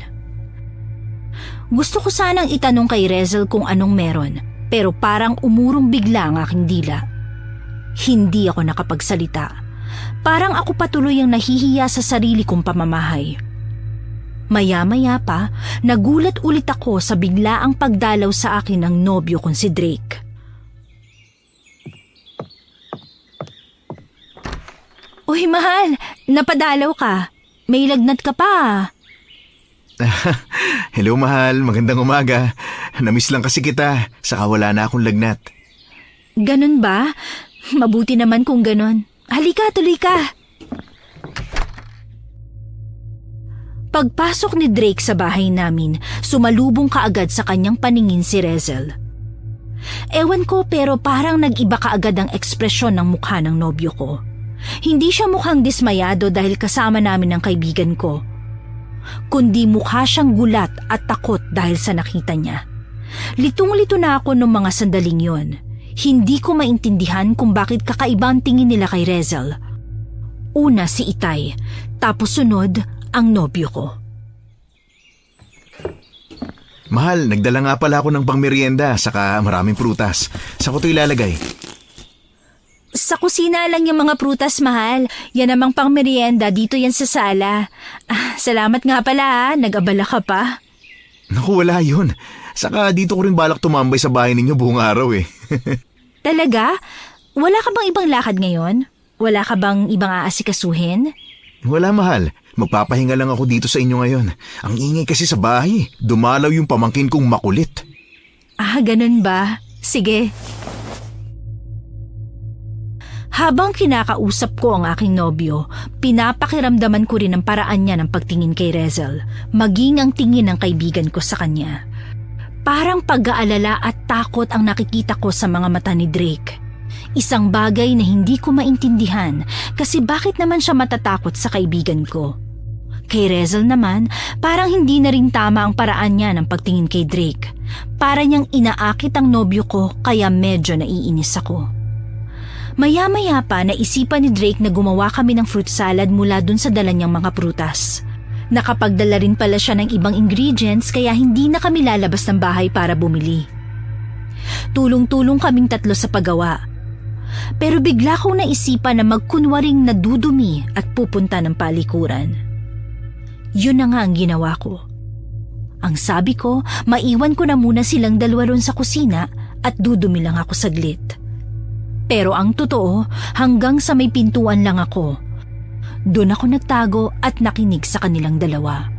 [SPEAKER 2] Gusto ko sanang itanong kay Rezel kung anong meron pero parang umurong bigla ang aking dila. Hindi ako nakapagsalita. Parang ako patuloy ang nahihiya sa sarili kong pamamahay. Maya-maya pa, nagulat ulit ako sa biglaang pagdalaw sa akin ng nobyo kong si Drake. Uy, mahal! Napadalaw ka. May lagnat ka pa.
[SPEAKER 1] Hello, mahal. Magandang umaga. Namiss lang kasi kita. Saka wala na akong lagnat.
[SPEAKER 2] Ganun ba? Mabuti naman kung ganun. Halika, tuloy ka. Pagpasok ni Drake sa bahay namin, sumalubong kaagad sa kanyang paningin si Rezel. Ewan ko pero parang nag-iba kaagad ang ekspresyon ng mukha ng nobyo ko. Hindi siya mukhang dismayado dahil kasama namin ng kaibigan ko. Kundi mukha siyang gulat at takot dahil sa nakita niya. Litong-lito na ako nung mga sandaling yon. Hindi ko maintindihan kung bakit kakaiba ang tingin nila kay Rezel. Una si Itay, tapos sunod ang nobyo ko.
[SPEAKER 1] Mahal, nagdala nga pala ako ng pangmerienda saka maraming prutas. Saan ko ito ilalagay?
[SPEAKER 2] Sa kusina lang yung mga prutas, mahal. Yan namang pangmerienda, dito yan sa sala. Salamat nga pala, nag-abala ka pa.
[SPEAKER 1] Naku, wala yun. Saka dito ko rin balak tumambay sa bahay ninyo buong araw
[SPEAKER 2] Talaga? Wala ka bang ibang lakad ngayon? Wala ka bang ibang aasikasuhin?
[SPEAKER 1] Wala, mahal. Magpapahinga lang ako dito sa inyo ngayon. Ang ingay kasi sa bahay. Dumalaw yung pamangkin kong makulit.
[SPEAKER 2] Ganun ba? Sige. Habang kinakausap ko ang aking nobyo, pinapakiramdaman ko rin ang paraan niya ng pagtingin kay Rezel, maging ang tingin ng kaibigan ko sa kanya. Parang pag-aalala at takot ang nakikita ko sa mga mata ni Drake. Isang bagay na hindi ko maintindihan kasi bakit naman siya matatakot sa kaibigan ko. Kay Rezel naman, parang hindi na rin tama ang paraan niya ng pagtingin kay Drake. Para niyang inaakit ang nobyo ko kaya medyo naiinis ako. Maya-maya pa naisipan ni Drake na gumawa kami ng fruit salad mula dun sa dala niyang mga prutas. Nakapagdala rin pala siya ng ibang ingredients kaya hindi na kami lalabas ng bahay para bumili. Tulong-tulong kaming tatlo sa paggawa. Pero bigla kong naisipan na magkunwaring nadudumi at pupunta ng palikuran. Yun na nga ang ginawa ko. Ang sabi ko, maiwan ko na muna silang dalawa ron sa kusina at dudumi lang ako saglit. Pero ang totoo, hanggang sa may pintuan lang ako. Doon ako nagtago at nakinig sa kanilang dalawa.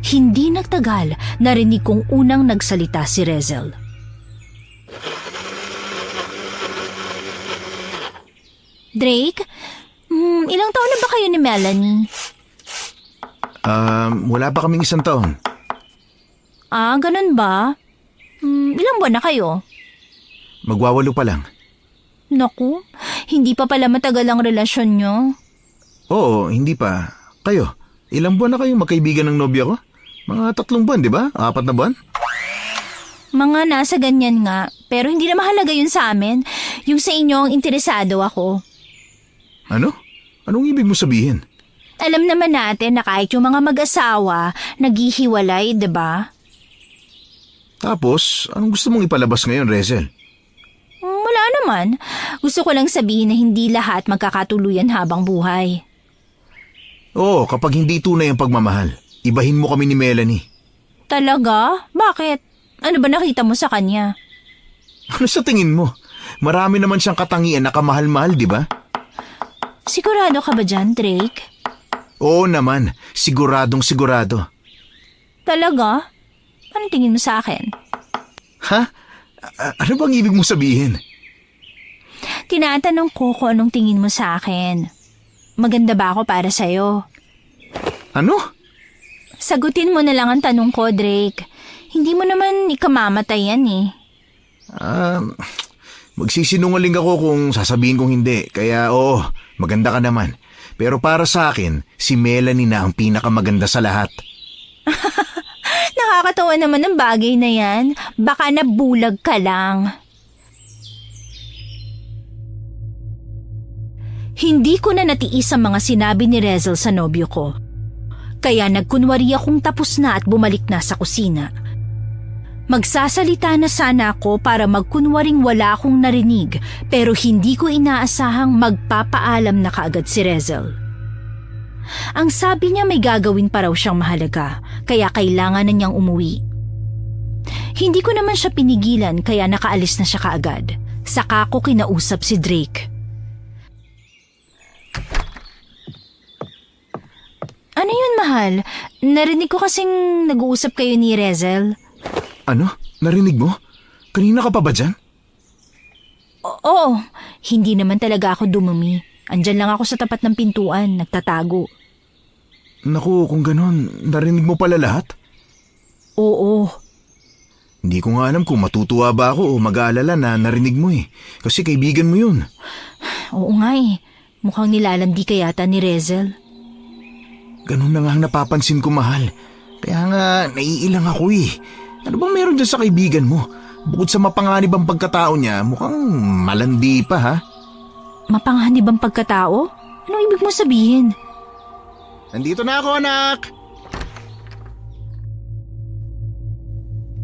[SPEAKER 2] Hindi nagtagal, narinig kong unang nagsalita si Rezel. Drake, ilang taon na ba kayo ni Melanie?
[SPEAKER 1] Wala pa kaming 1 taon.
[SPEAKER 2] Ah, ganun ba? Ilang buwan na kayo?
[SPEAKER 1] Magwawalo pa lang.
[SPEAKER 2] Naku, hindi pa pala matagal ang relasyon nyo.
[SPEAKER 1] Oo, hindi pa. Kayo, ilang buwan na kayong magkaibigan ng nobya ko? Mga 3 buwan, di ba? 4 na buwan?
[SPEAKER 2] Mga nasa ganyan nga, pero hindi na mahalaga yun sa amin. Yung sa inyo ang interesado ako.
[SPEAKER 1] Ano? Anong ibig mo sabihin?
[SPEAKER 2] Alam naman natin na kahit yung mga mag-asawa, naghihiwalay, di ba?
[SPEAKER 1] Tapos, anong gusto mong ipalabas ngayon, Rezel?
[SPEAKER 2] Wala naman. Gusto ko lang sabihin na hindi lahat magkakatuluyan habang buhay.
[SPEAKER 1] Oo, kapag hindi tunay ang pagmamahal, ibahin mo kami ni Melanie.
[SPEAKER 2] Talaga? Bakit? Ano ba nakita mo sa kanya?
[SPEAKER 1] Ano sa tingin mo? Marami naman siyang katangian na kamahal-mahal, di ba?
[SPEAKER 2] Sigurado ka ba dyan, Drake?
[SPEAKER 1] Oo naman, siguradong sigurado.
[SPEAKER 2] Talaga? Anong tingin mo sa akin?
[SPEAKER 1] Ha? Ano bang ibig mo sabihin?
[SPEAKER 2] Tinatanong ko kung anong tingin mo sa akin. Maganda ba ako para sa'yo?
[SPEAKER 1] Ano?
[SPEAKER 2] Sagutin mo na lang ang tanong ko, Drake. Hindi mo naman ikamamatay yan eh.
[SPEAKER 1] Magsisinungaling ako kung sasabihin kong hindi. Kaya oo, maganda ka naman. Pero para sa akin, si Melanie na ang pinakamaganda sa lahat.
[SPEAKER 2] Nakakatawa naman ang bagay na yan. Baka nabulag ka lang. Hindi ko na natiis ang mga sinabi ni Rezel sa nobyo ko. Kaya nagkunwari akong tapos na at bumalik na sa kusina. Magsasalita na sana ako para magkunwaring wala akong narinig pero hindi ko inaasahang magpapaalam na kaagad si Rezel. Ang sabi niya may gagawin pa raw siyang mahalaga kaya kailangan na niyang umuwi. Hindi ko naman siya pinigilan kaya nakaalis na siya kaagad. Saka ko kinausap si Drake. Ano yun, mahal? Narinig ko kasing nag-uusap kayo ni Rezel.
[SPEAKER 1] Ano? Narinig mo? Kanina ka pa ba dyan?
[SPEAKER 2] Oo, hindi naman talaga ako dumumi. Andyan lang ako sa tapat ng pintuan, nagtatago.
[SPEAKER 1] Naku, kung ganon, narinig mo pala lahat?
[SPEAKER 2] Oo.
[SPEAKER 1] Hindi ko nga alam kung matutuwa ba ako o mag-aalala na narinig mo eh. Kasi kaibigan mo yun.
[SPEAKER 2] Oo nga eh. Mukhang nilalandi ka yata ni Rezel.
[SPEAKER 1] Ganun na nga ang napapansin ko, mahal. Kaya nga, naiilang ako eh. Ano bang meron dyan sa kaibigan mo? Bukod sa mapanganib ang pagkatao niya, mukhang malandi pa ha?
[SPEAKER 2] Mapanganib ang pagkatao? Anong ibig mo sabihin?
[SPEAKER 1] Nandito na ako, anak!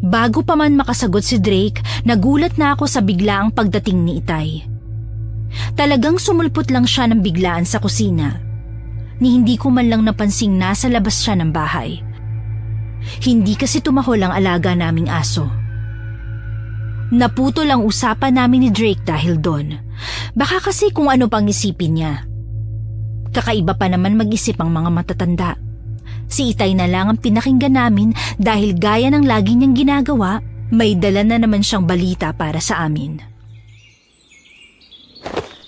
[SPEAKER 2] Bago pa man makasagot si Drake, nagulat na ako sa biglaang pagdating ni Itay. Talagang sumulpot lang siya ng biglaan sa kusina. Ni hindi ko man lang napansing nasa labas siya ng bahay. Hindi kasi tumahol ang alaga naming aso. Naputol ang usapan namin ni Drake dahil doon. Baka kasi kung ano pang isipin niya. Kakaiba pa naman mag-isip ang mga matatanda. Si Itay na lang ang pinakinggan namin dahil gaya ng lagi niyang ginagawa, may dala na naman siyang balita para sa amin.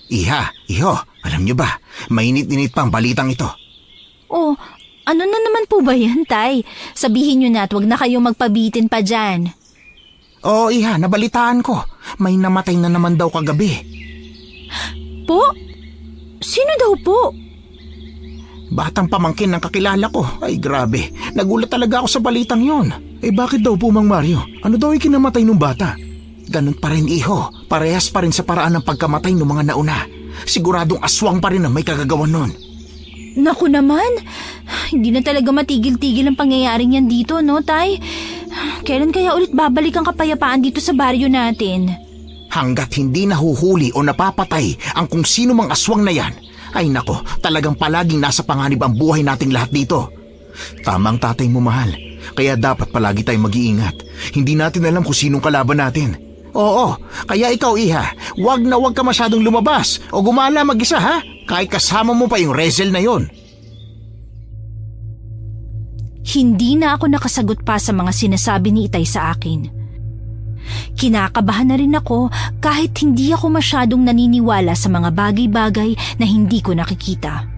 [SPEAKER 1] Iho, alam niyo ba, mainit-init pa ang balitang ito.
[SPEAKER 2] Oh, ano na naman po ba yan, Tay? Sabihin niyo na at wag na kayong magpabitin pa dyan.
[SPEAKER 1] Oo, Iha, nabalitaan ko. May namatay na naman daw kagabi.
[SPEAKER 2] Po? Sino daw po?
[SPEAKER 1] Batang pamangkin ng kakilala ko. Ay, grabe. Nagulat talaga ako sa balitang yon. Eh, bakit daw po, Mang Mario? Ano daw ikinamatay ng bata? Ganun pa rin, Iho. Parehas pa rin sa paraan ng pagkamatay ng mga nauna. Siguradong aswang pa rin ang may kagagawan nun.
[SPEAKER 2] Naku naman, hindi na talaga matigil-tigil ang pangyayaring yan dito, no, Tay? Kailan kaya ulit babalik ang kapayapaan dito sa baryo natin?
[SPEAKER 1] Hanggat hindi nahuhuli o napapatay ang kung sino mang aswang na yan, ay nako, talagang palaging nasa panganib ang buhay nating lahat dito. Tamang tatay mo, mahal. Kaya dapat palagi tayong mag-iingat. Hindi natin alam kung sinong kalaban natin. Oo, kaya ikaw, Iha, wag na wag ka masyadong lumabas o gumala mag-isa, ha? Kahit kasama mo pa yung Rezel na yon.
[SPEAKER 2] Hindi na ako nakasagot pa sa mga sinasabi ni Itay sa akin. Kinakabahan na rin ako kahit hindi ako masyadong naniniwala sa mga bagay-bagay na hindi ko nakikita.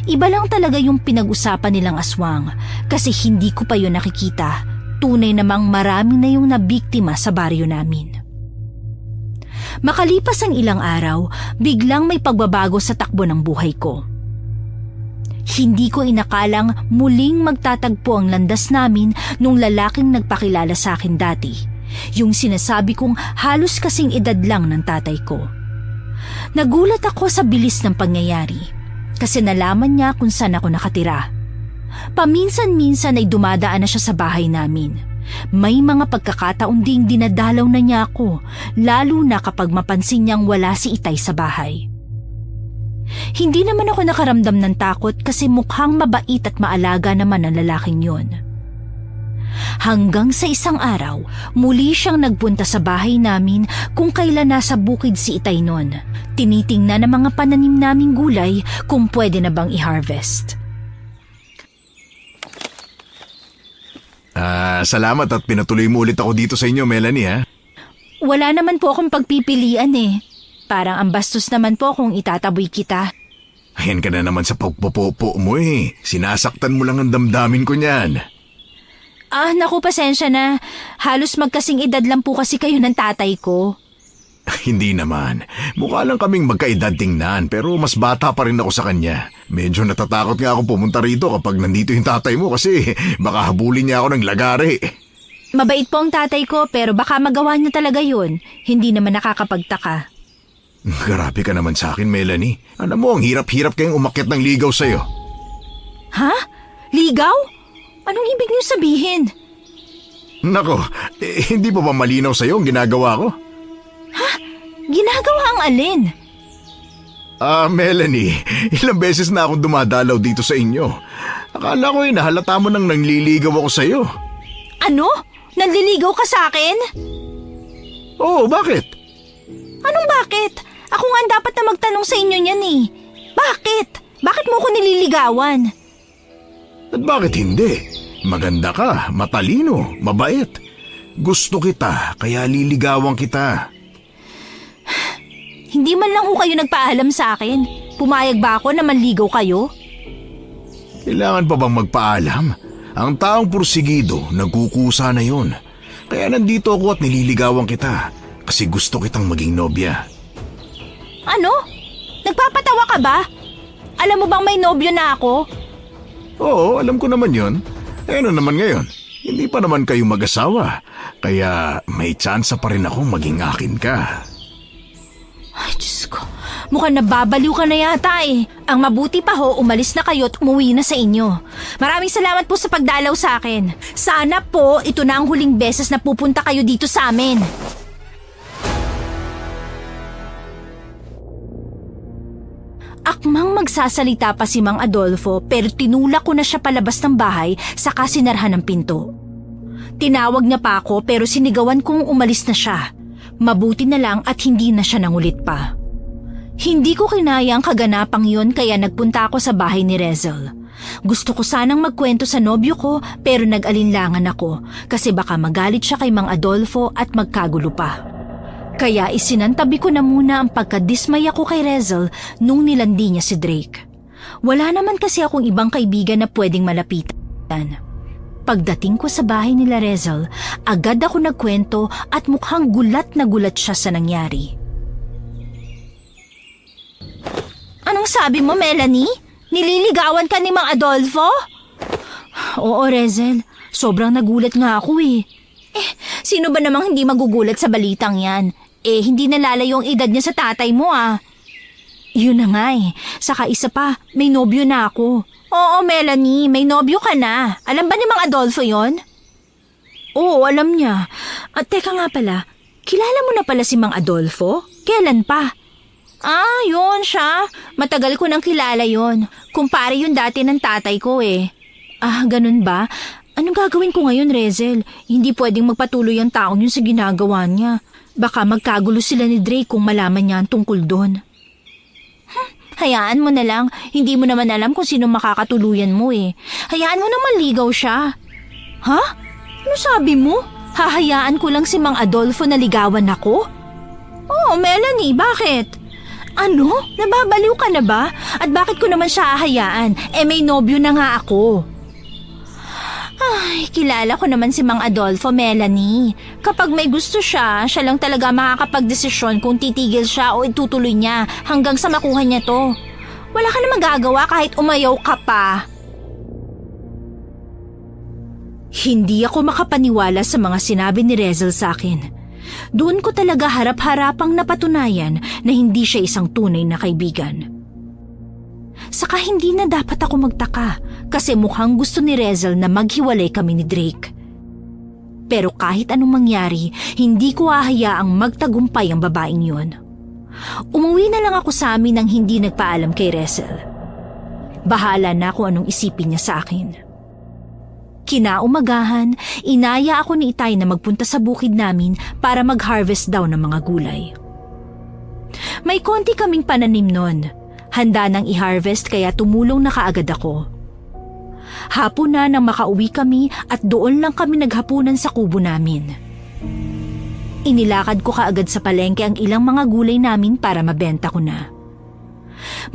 [SPEAKER 2] Iba lang talaga yung pinag-usapan nilang aswang kasi hindi ko pa yun nakikita. Tunay namang marami na yung nabiktima sa baryo namin. Makalipas ang ilang araw, biglang may pagbabago sa takbo ng buhay ko. Hindi ko inakalang muling magtatagpo ang landas namin nung lalaking nagpakilala sa akin dati. Yung sinasabi kong halos kasing edad lang ng tatay ko. Nagulat ako sa bilis ng pangyayari kasi nalaman niya kung saan ako nakatira. Paminsan-minsan ay dumadaan na siya sa bahay namin. May mga pagkakataon ding dinadalaw na niya ako, lalo na kapag mapansin niyang wala si Itay sa bahay. Hindi naman ako nakaramdam ng takot kasi mukhang mabait at maalaga naman ang lalaking yon. Hanggang sa isang araw, muli siyang nagpunta sa bahay namin kung kailan nasa bukid si Itay noon. Tinitingnan ng mga pananim naming gulay kung pwede na bang i-harvest.
[SPEAKER 1] Salamat at pinatuloy mo ulit ako dito sa inyo, Melanie, ha?
[SPEAKER 2] Wala naman po akong pagpipilian eh. Parang ang bastos naman po kung itataboy kita.
[SPEAKER 1] Ayan ka na naman sa pagpopopo mo eh. Sinasaktan mo lang ang damdamin ko niyan.
[SPEAKER 2] Naku, pasensya na. Halos magkasing edad lang po kasi kayo ng tatay ko.
[SPEAKER 1] Hindi naman. Mukha lang kaming magkaedad tingnan pero mas bata pa rin ako sa kanya. Medyo natatakot nga ako pumunta rito kapag nandito yung tatay mo kasi baka habulin niya ako ng lagari.
[SPEAKER 2] Mabait po ang tatay ko pero baka magawa niya talaga yun. Hindi naman nakakapagtaka.
[SPEAKER 1] Grabe ka naman sa akin, Melanie. Alam mo, ang hirap-hirap kayong umakyat ng ligaw sa'yo.
[SPEAKER 2] Ha? Ligaw? Anong ibig niyo sabihin?
[SPEAKER 1] Nako, hindi pa ba malinaw sa'yo ang ginagawa ko?
[SPEAKER 2] Ginagawa ang alin?
[SPEAKER 1] Melanie, ilang beses na akong dumadalaw dito sa inyo. Akala ko nahalata mo nang nangliligaw ako sa'yo.
[SPEAKER 2] Ano? Nanliligaw ka sa akin?
[SPEAKER 1] Oo, bakit?
[SPEAKER 2] Anong bakit? Ako nga ang dapat na magtanong sa inyo niyan eh. Bakit? Bakit mo ko nililigawan?
[SPEAKER 1] At bakit hindi? Maganda ka, matalino, mabait. Gusto kita, kaya liligawan kita.
[SPEAKER 2] Hindi man lang ho kayo nagpaalam sa akin. Pumayag ba ako na manligaw kayo?
[SPEAKER 1] Kailangan pa bang magpaalam? Ang taong porsigido, nagkukusa na yun. Kaya nandito ako at nililigawan kita. Kasi gusto kitang maging nobya.
[SPEAKER 2] Ano? Nagpapatawa ka ba? Alam mo bang may nobyo na ako?
[SPEAKER 1] Oo, alam ko naman yun. Ano naman ngayon? Hindi pa naman kayo mag-asawa. Kaya may tsansa pa rin akong maging akin ka.
[SPEAKER 2] Ay, Diyos ko. Mukhang nababaliw ka na yata eh. Ang mabuti pa ho, umalis na kayo at umuwi na sa inyo. Maraming salamat po sa pagdalaw sa akin. Sana po, ito na ang huling beses na pupunta kayo dito sa amin. Akmang magsasalita pa si Mang Adolfo pero tinulak ko na siya palabas ng bahay saka sinarhan ng pinto. Tinawag niya pa ako pero sinigawan kong umalis na siya. Mabuti na lang at hindi na siya nangulit pa. Hindi ko kinaya ang kaganapang yun kaya nagpunta ako sa bahay ni Rezel. Gusto ko sanang magkwento sa nobyo ko pero nag-alinlangan ako kasi baka magalit siya kay Mang Adolfo at magkagulo pa. Kaya isinantabi ko na muna ang pagkadismaya ko kay Rezel nung nilandi niya si Drake. Wala naman kasi akong ibang kaibigan na pwedeng malapitan. Pagdating ko sa bahay nila Rezel, agad ako nagkwento at mukhang gulat na gulat siya sa nangyari. Anong sabi mo, Melanie? Nililigawan ka ni Mang Adolfo? Oo, Rezel. Sobrang nagulat nga ako eh. Sino ba namang hindi magugulat sa balitang yan? Hindi nalalayo ang edad niya sa tatay mo ah. Yun na nga eh. Saka isa pa, may nobyo na ako. Oo, Melanie, may nobyo ka na. Alam ba ni Mang Adolfo yon? Oo, alam niya. At teka nga pala, kilala mo na pala si Mang Adolfo? Kailan pa? Ah, yun siya. Matagal ko nang kilala yun. Kumpare yun dati ng tatay ko eh. Ah, ganun ba? Anong gagawin ko ngayon, Rezel? Hindi pwedeng magpatuloy ang taong yun sa ginagawa niya. Baka magkagulo sila ni Drake kung malaman niya ang tungkol doon. Hayaan mo na lang. Hindi mo naman alam kung sino makakatuluyan mo eh. Hayaan mo naman ligaw siya. Ha? Ano sabi mo? Hahayaan ko lang si Mang Adolfo na ligawan ako? Oh, Melanie, bakit? Ano? Nababaliw ka na ba? At bakit ko naman siya hahayaan? Eh may nobyo na nga ako. Ay, kilala ko naman si Mang Adolfo, Melanie. Kapag may gusto siya, siya lang talaga makakapagdesisyon kung titigil siya o itutuloy niya hanggang sa makuha niya to. Wala ka na magagawa kahit umayaw ka pa. Hindi ako makapaniwala sa mga sinabi ni Rezel sa akin. Doon ko talaga harap-harapang napatunayan na hindi siya isang tunay na kaibigan. Saka hindi na dapat ako magtaka kasi mukhang gusto ni Rezel na maghiwalay kami ni Drake. Pero kahit anong mangyari, hindi ko hahayaang magtagumpay ang babaeng yun. Umuwi na lang ako sa amin nang hindi nagpaalam kay Rezel. Bahala na kung anong isipin niya sa akin. Kinaumagahan, inaya ako ni Itay na magpunta sa bukid namin para mag-harvest daw ng mga gulay. May konti kaming pananim nun. Handa nang i-harvest kaya tumulong na kaagad ako. Hapon na nang makauwi kami at doon lang kami naghapunan sa kubo namin. Inilakad ko kaagad sa palengke ang ilang mga gulay namin para mabenta ko na.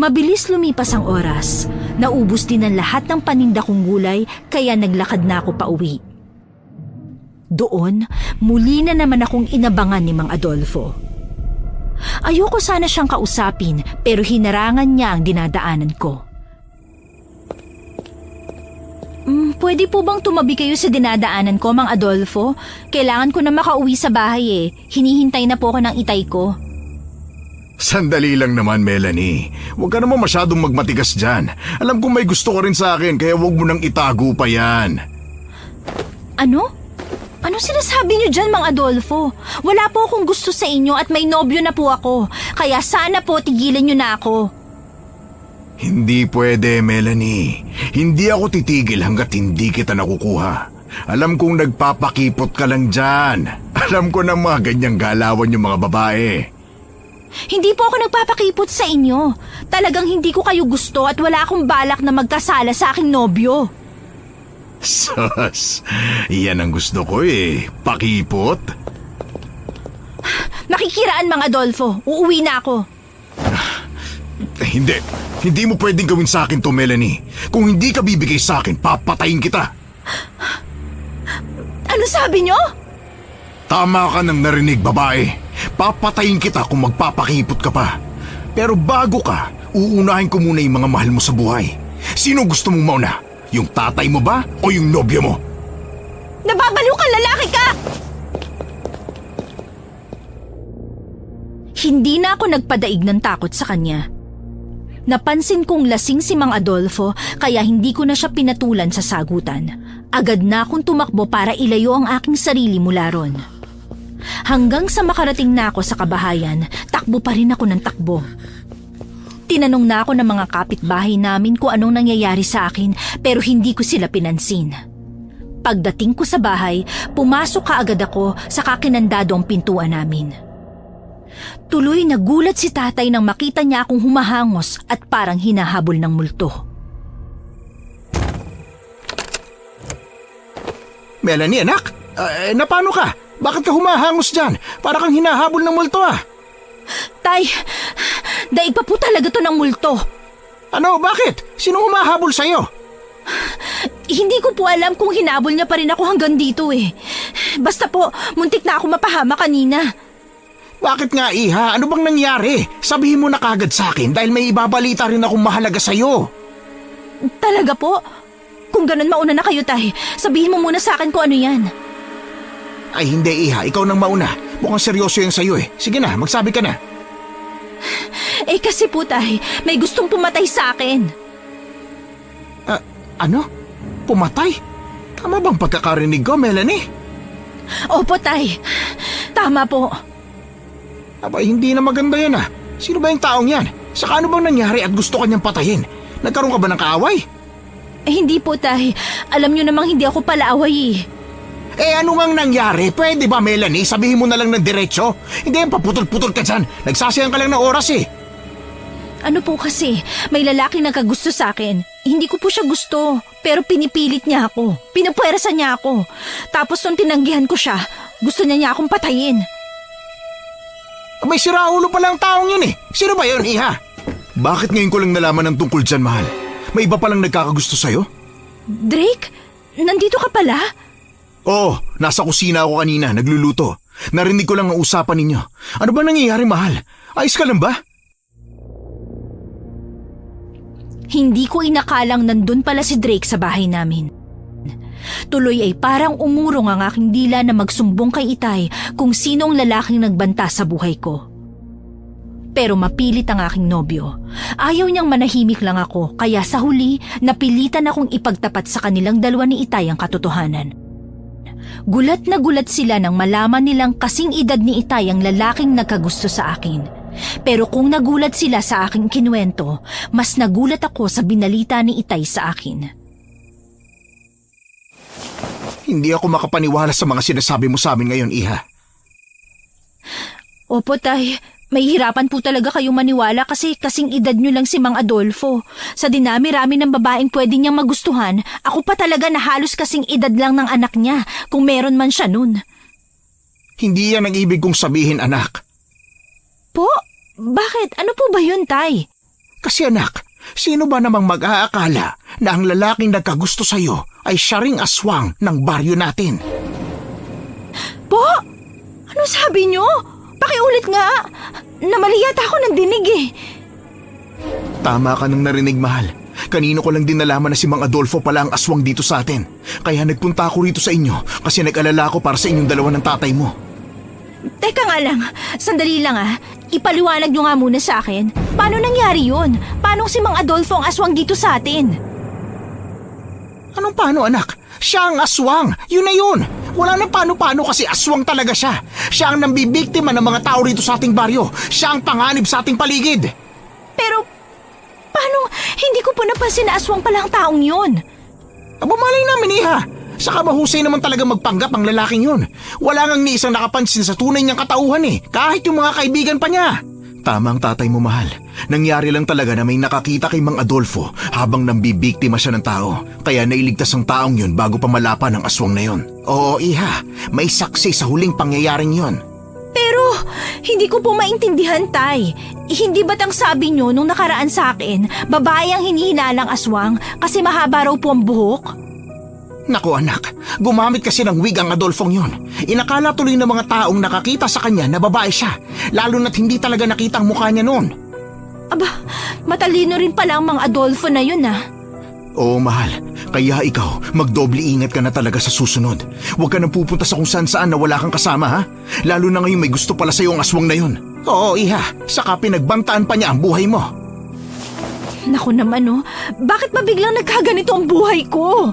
[SPEAKER 2] Mabilis lumipas ang oras. Naubos din ang lahat ng paninda kong gulay kaya naglakad na ako pauwi. Doon, muli na naman akong inabangan ni Mang Adolfo. Ayoko sana siyang kausapin pero hinarangan niya ang dinadaanan ko. Pwede po bang tumabi kayo sa dinadaanan ko, Mang Adolfo? Kailangan ko na makauwi sa bahay eh. Hinihintay na po ako ng Itay ko.
[SPEAKER 1] Sandali lang naman, Melanie. Huwag ka naman masyadong magmatigas dyan. Alam kong may gusto ka rin sa akin kaya huwag mo nang itago pa yan.
[SPEAKER 2] Ano? Ano sinasabi niyo dyan, Mang Adolfo? Wala po akong gusto sa inyo at may nobyo na po ako. Kaya sana po tigilan niyo na ako.
[SPEAKER 1] Hindi pwede, Melanie. Hindi ako titigil hanggat hindi kita nakukuha. Alam kong nagpapakipot ka lang dyan. Alam ko na mga ganyang galawan yung mga babae.
[SPEAKER 2] Hindi po ako nagpapakipot sa inyo. Talagang hindi ko kayo gusto at wala akong balak na magkasala sa aking nobyo.
[SPEAKER 1] Sus, yan ang gusto ko eh. Pakipot?
[SPEAKER 2] Makikiraan, Mang Adolfo. Uuwi na ako.
[SPEAKER 1] Hindi. Hindi mo pwedeng gawin sa akin to, Melanie. Kung hindi ka bibigay sa akin, papatayin kita.
[SPEAKER 2] Ano sabi niyo?
[SPEAKER 1] Tama ka nang narinig, babae. Papatayin kita kung magpapakipot ka pa. Pero bago ka, uunahin ko muna yung mga mahal mo sa buhay. Sino gusto mong mauna? Yung tatay mo ba o yung nobyo mo?
[SPEAKER 2] Nababaliw ka, lalaki ka! Hindi na ako nagpadaig ng takot sa kanya. Napansin kong lasing si Mang Adolfo kaya hindi ko na siya pinatulan sa sagutan. Agad na akong tumakbo para ilayo ang aking sarili mula ron. Hanggang sa makarating na ako sa kabahayan, takbo pa rin ako ng takbo. Tinanong na ako ng mga kapitbahay namin kung anong nangyayari sa akin pero hindi ko sila pinansin. Pagdating ko sa bahay, pumasok kaagad ako sa kakinandado ang pintuan namin. Tuloy nagulat si tatay nang makita niya akong humahangos at parang hinahabol ng multo.
[SPEAKER 1] Melanie, anak! Napano ka? Bakit ka humahangos dyan? Para kang hinahabol ng multo ah!
[SPEAKER 2] Tay, daig pa po talaga to ng multo.
[SPEAKER 1] Ano, bakit? Sino humahabol sa'yo?
[SPEAKER 2] Hindi ko po alam kung hinabol niya pa rin ako hanggang dito eh. Basta po, muntik na ako mapahama kanina.
[SPEAKER 1] Bakit nga, Iha? Ano bang nangyari? Sabihin mo na kagad sa akin dahil may ibabalita rin akong mahalaga sa'yo.
[SPEAKER 2] Talaga po? Kung ganun, mauna na kayo, tay. Sabihin mo muna sa akin kung ano yan.
[SPEAKER 1] Ay hindi, Iha. Ikaw nang mauna. Mukhang seryoso yan sa'yo eh. Sige na, magsabi ka na.
[SPEAKER 2] Eh kasi po, tay, may gustong pumatay sa akin.
[SPEAKER 1] Ano? Pumatay? Tama bang pagkakarinig ko, Melanie?
[SPEAKER 2] Opo, tay. Tama po.
[SPEAKER 1] Aba, hindi na maganda yan ah. Sino ba yung taong yan? Saka ano bang nangyari at gusto kanyang patayin? Nagkaroon ka ba ng kaaway?
[SPEAKER 2] Hindi po, Tay. Alam niyo namang hindi ako palaaway eh.
[SPEAKER 1] Ano ngang nangyari? Pwede ba, Melanie? Sabihin mo na lang ng diretsyo? Hindi yan, paputol-putol ka dyan. Nagsasayang ka lang ng oras eh.
[SPEAKER 2] Ano po kasi, may lalaki nagkagusto sa akin. Hindi ko po siya gusto, pero pinipilit niya ako. Pinupwersa niya ako. Tapos nung tinanggihan ko siya, gusto niya akong patayin.
[SPEAKER 1] May siraulo pala ang taong yun eh. Sino ba yun, Iha? Bakit ngayon ko lang nalaman ng tungkol dyan, mahal? May iba palang nagkakagusto sa'yo?
[SPEAKER 2] Drake, nandito ka pala?
[SPEAKER 1] Oo, nasa kusina ako kanina, nagluluto. Narinig ko lang ang usapan ninyo. Ano ba nangyayari, mahal? Ayos ka lang ba?
[SPEAKER 2] Hindi ko inakalang nandun pala si Drake sa bahay namin. Tuloy ay parang umurong ang aking dila na magsumbong kay Itay kung sino ang lalaking nagbanta sa buhay ko. Pero mapilit ang aking nobyo. Ayaw niyang manahimik lang ako, kaya sa huli napilitan akong ipagtapat sa kanilang dalawa ni Itay ang katotohanan. Gulat na gulat sila nang malaman nilang kasing edad ni Itay ang lalaking nagkagusto sa akin. Pero kung nagulat sila sa aking kinuwento, mas nagulat ako sa binalita ni Itay sa akin.
[SPEAKER 1] Hindi ako makapaniwala sa mga sinasabi mo sa amin ngayon, Iha.
[SPEAKER 2] Opo, Tay. May hirapan po talaga kayong maniwala kasi kasing edad nyo lang si Mang Adolfo. Sa dinami-rami ng babaeng pwede niyang magustuhan, ako pa talaga na halos kasing edad lang ng anak niya, kung meron man siya nun.
[SPEAKER 1] Hindi yan ang ibig kong sabihin, anak.
[SPEAKER 2] Po? Bakit? Ano po ba yun, Tay?
[SPEAKER 1] Kasi anak, sino ba namang mag-aakala na ang lalaking nagkagusto sa'yo ay siya ring aswang ng baryo natin?
[SPEAKER 2] Po? Ano sabi nyo? Pakiulit nga. Namali yata ako ng dinig eh.
[SPEAKER 1] Tama ka nang narinig, mahal. Kanino ko lang din nalaman na si Mang Adolfo pala ang aswang dito sa atin. Kaya nagpunta ako rito sa inyo kasi nag-alala ako para sa inyong dalawa ng tatay mo.
[SPEAKER 2] Teka nga lang, sandali lang ah. Ipaliwanag nyo nga muna sa akin. Paano nangyari yun? Paano si Mang Adolfo ang aswang dito sa atin?
[SPEAKER 1] Anong paano, anak? Siya ang aswang. Yun na yun. Wala na paano-paano kasi aswang talaga siya. Siya ang nambibiktima ng mga tao rito sa ating baryo. Siya ang panganib sa ating paligid.
[SPEAKER 2] Pero, paano? Hindi ko po napansin na aswang pala ang taong yun.
[SPEAKER 1] Aba, malay namin, Iha. Saka mahusay naman talaga magpanggap ang lalaking yun. Wala ngang ni isang nakapansin sa tunay niyang katauhan eh. Kahit yung mga kaibigan pa niya. Tama ang tatay mo, mahal. Nangyari lang talaga na may nakakita kay Mang Adolfo habang nambibiktima siya ng tao. Kaya nailigtas ang taong yun bago pa malapan ang aswang na yun. Oo, Iha. May saksi sa huling pangyayaring yun.
[SPEAKER 2] Pero, hindi ko po maintindihan, Tay. Hindi ba't ang sabi nyo nung nakaraan sa akin, babae ang hinihinalang aswang kasi mahaba raw po ang buhok?
[SPEAKER 1] Naku anak, gumamit kasi ng wig ang Adolfong yun. Inakala tuloy ng mga taong nakakita sa kanya na babae siya, lalo na't hindi talaga nakita ang mukha niya noon.
[SPEAKER 2] Aba, matalino rin pala ang mga Adolfo na yun ah.
[SPEAKER 1] Oo, mahal. Kaya ikaw, magdoble ingat ka na talaga sa susunod. Huwag ka nang pupunta sa kung saan-saan na wala kang kasama, ha? Lalo na ngayon may gusto pala sa'yo ang aswang na yun. Oo, Iha. Saka pinagbantaan pa niya ang buhay mo.
[SPEAKER 2] Naku naman oh, bakit ba biglang nagkaganito ang buhay ko?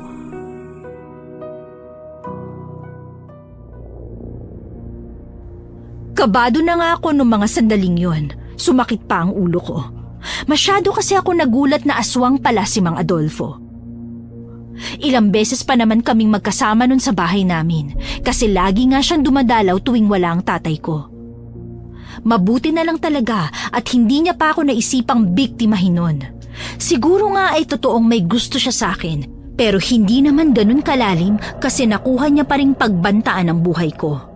[SPEAKER 2] Kabado na nga ako noong mga sandaling yon. Sumakit pa ang ulo ko. Masyado kasi ako nagulat na aswang pala si Mang Adolfo. Ilang beses pa naman kaming magkasama nun sa bahay namin kasi lagi nga siyang dumadalaw tuwing wala ang tatay ko. Mabuti na lang talaga at hindi niya pa ako naisipang biktimahin nun. Siguro nga ay totoong may gusto siya sa akin pero hindi naman ganun kalalim kasi nakuha niya pa ring pagbantaan ang buhay ko.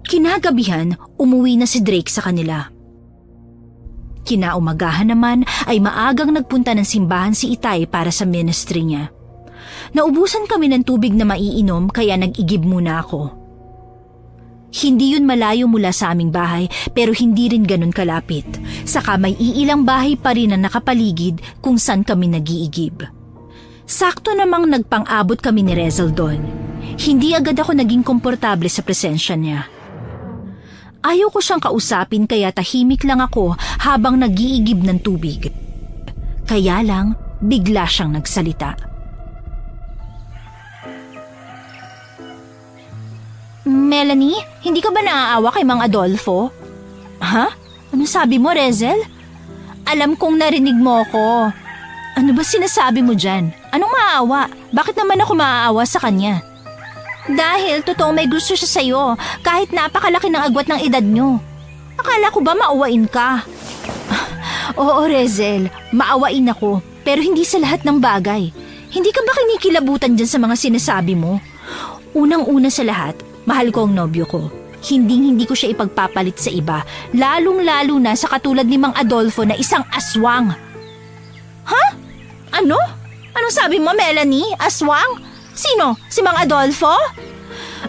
[SPEAKER 2] Kinagabihan, umuwi na si Drake sa kanila. Kinaumagahan naman ay maagang nagpunta ng simbahan si Itay para sa ministry niya. Naubusan kami ng tubig na maiinom kaya nag-igib muna ako. Hindi yun malayo mula sa aming bahay pero hindi rin ganun kalapit. Saka may iilang bahay pa rin na nakapaligid kung saan kami nag-iigib. Sakto namang nagpang-abot kami ni Rezel doon. Hindi agad ako naging komportable sa presensya niya. Ayaw ko siyang kausapin kaya tahimik lang ako habang nag-iigib ng tubig. Kaya lang, bigla siyang nagsalita. Melanie, hindi ka ba naaawa kay Mang Adolfo? Ha? Ano sabi mo, Rezel? Alam kong narinig mo ako. Ano ba sinasabi mo dyan? Anong maawa? Bakit naman ako maaawa sa kanya? Dahil totoo may gusto siya sa'yo, kahit napakalaki ng agwat ng edad nyo. Akala ko ba maawain ka? Oo, Rezel, maawain ako, pero hindi sa lahat ng bagay. Hindi ka ba kinikilabutan dyan sa mga sinasabi mo? Unang-una sa lahat, mahal ko ang nobyo ko. Hindi ko siya ipagpapalit sa iba, lalong-lalo na sa katulad ni Mang Adolfo na isang aswang. Ha? Ano? Anong sabi mo, Melanie? Aswang? Sino? Si Mang Adolfo?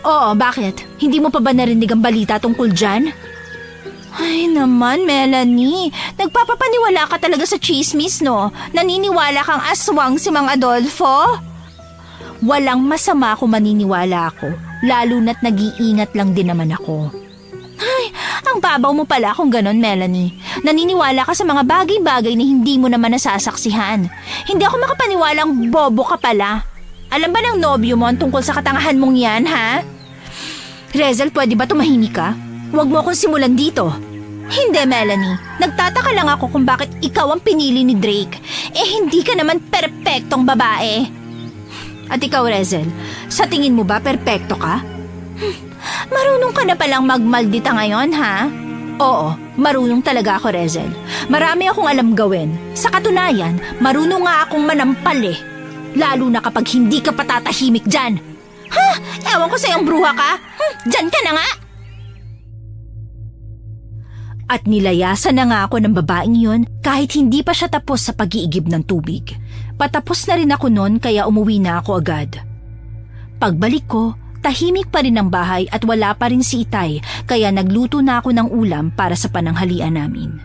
[SPEAKER 2] Oo, bakit? Hindi mo pa ba narinig ang balita tungkol dyan? Ay naman, Melanie. Nagpapapaniwala ka talaga sa chismis, no? Naniniwala kang aswang si Mang Adolfo? Walang masama kung maniniwala ako, lalo na't nag-iingat lang din naman ako. Ay, ang babaw mo pala kung ganon, Melanie. Naniniwala ka sa mga bagay-bagay na hindi mo naman nasasaksihan. Hindi ako makapaniwalang bobo ka pala. Alam ba ng nobyo mo ang tungkol sa katangahan mong yan, ha? Rezel, pwede ba tumahimik ka? Huwag mo akong simulan dito. Hindi, Melanie. Nagtataka lang ako kung bakit ikaw ang pinili ni Drake. Hindi ka naman perpektong babae. At ikaw, Rezel, sa tingin mo ba perpekto ka? Marunong ka na palang magmaldita ngayon, ha? Oo, marunong talaga ako, Rezel. Marami akong alam gawin. Sa katunayan, marunong nga akong manampal eh. Lalo na kapag hindi ka patatahimik dyan. Ha? Ewan ko sa'yong bruha ka. Dyan ka na nga. At nilayasan na nga ako ng babaeng yun kahit hindi pa siya tapos sa pag-iigib ng tubig. Patapos na rin ako noon kaya umuwi na ako agad. Pagbalik ko, tahimik pa rin ang bahay at wala pa rin si Itay kaya nagluto na ako ng ulam para sa pananghalian namin.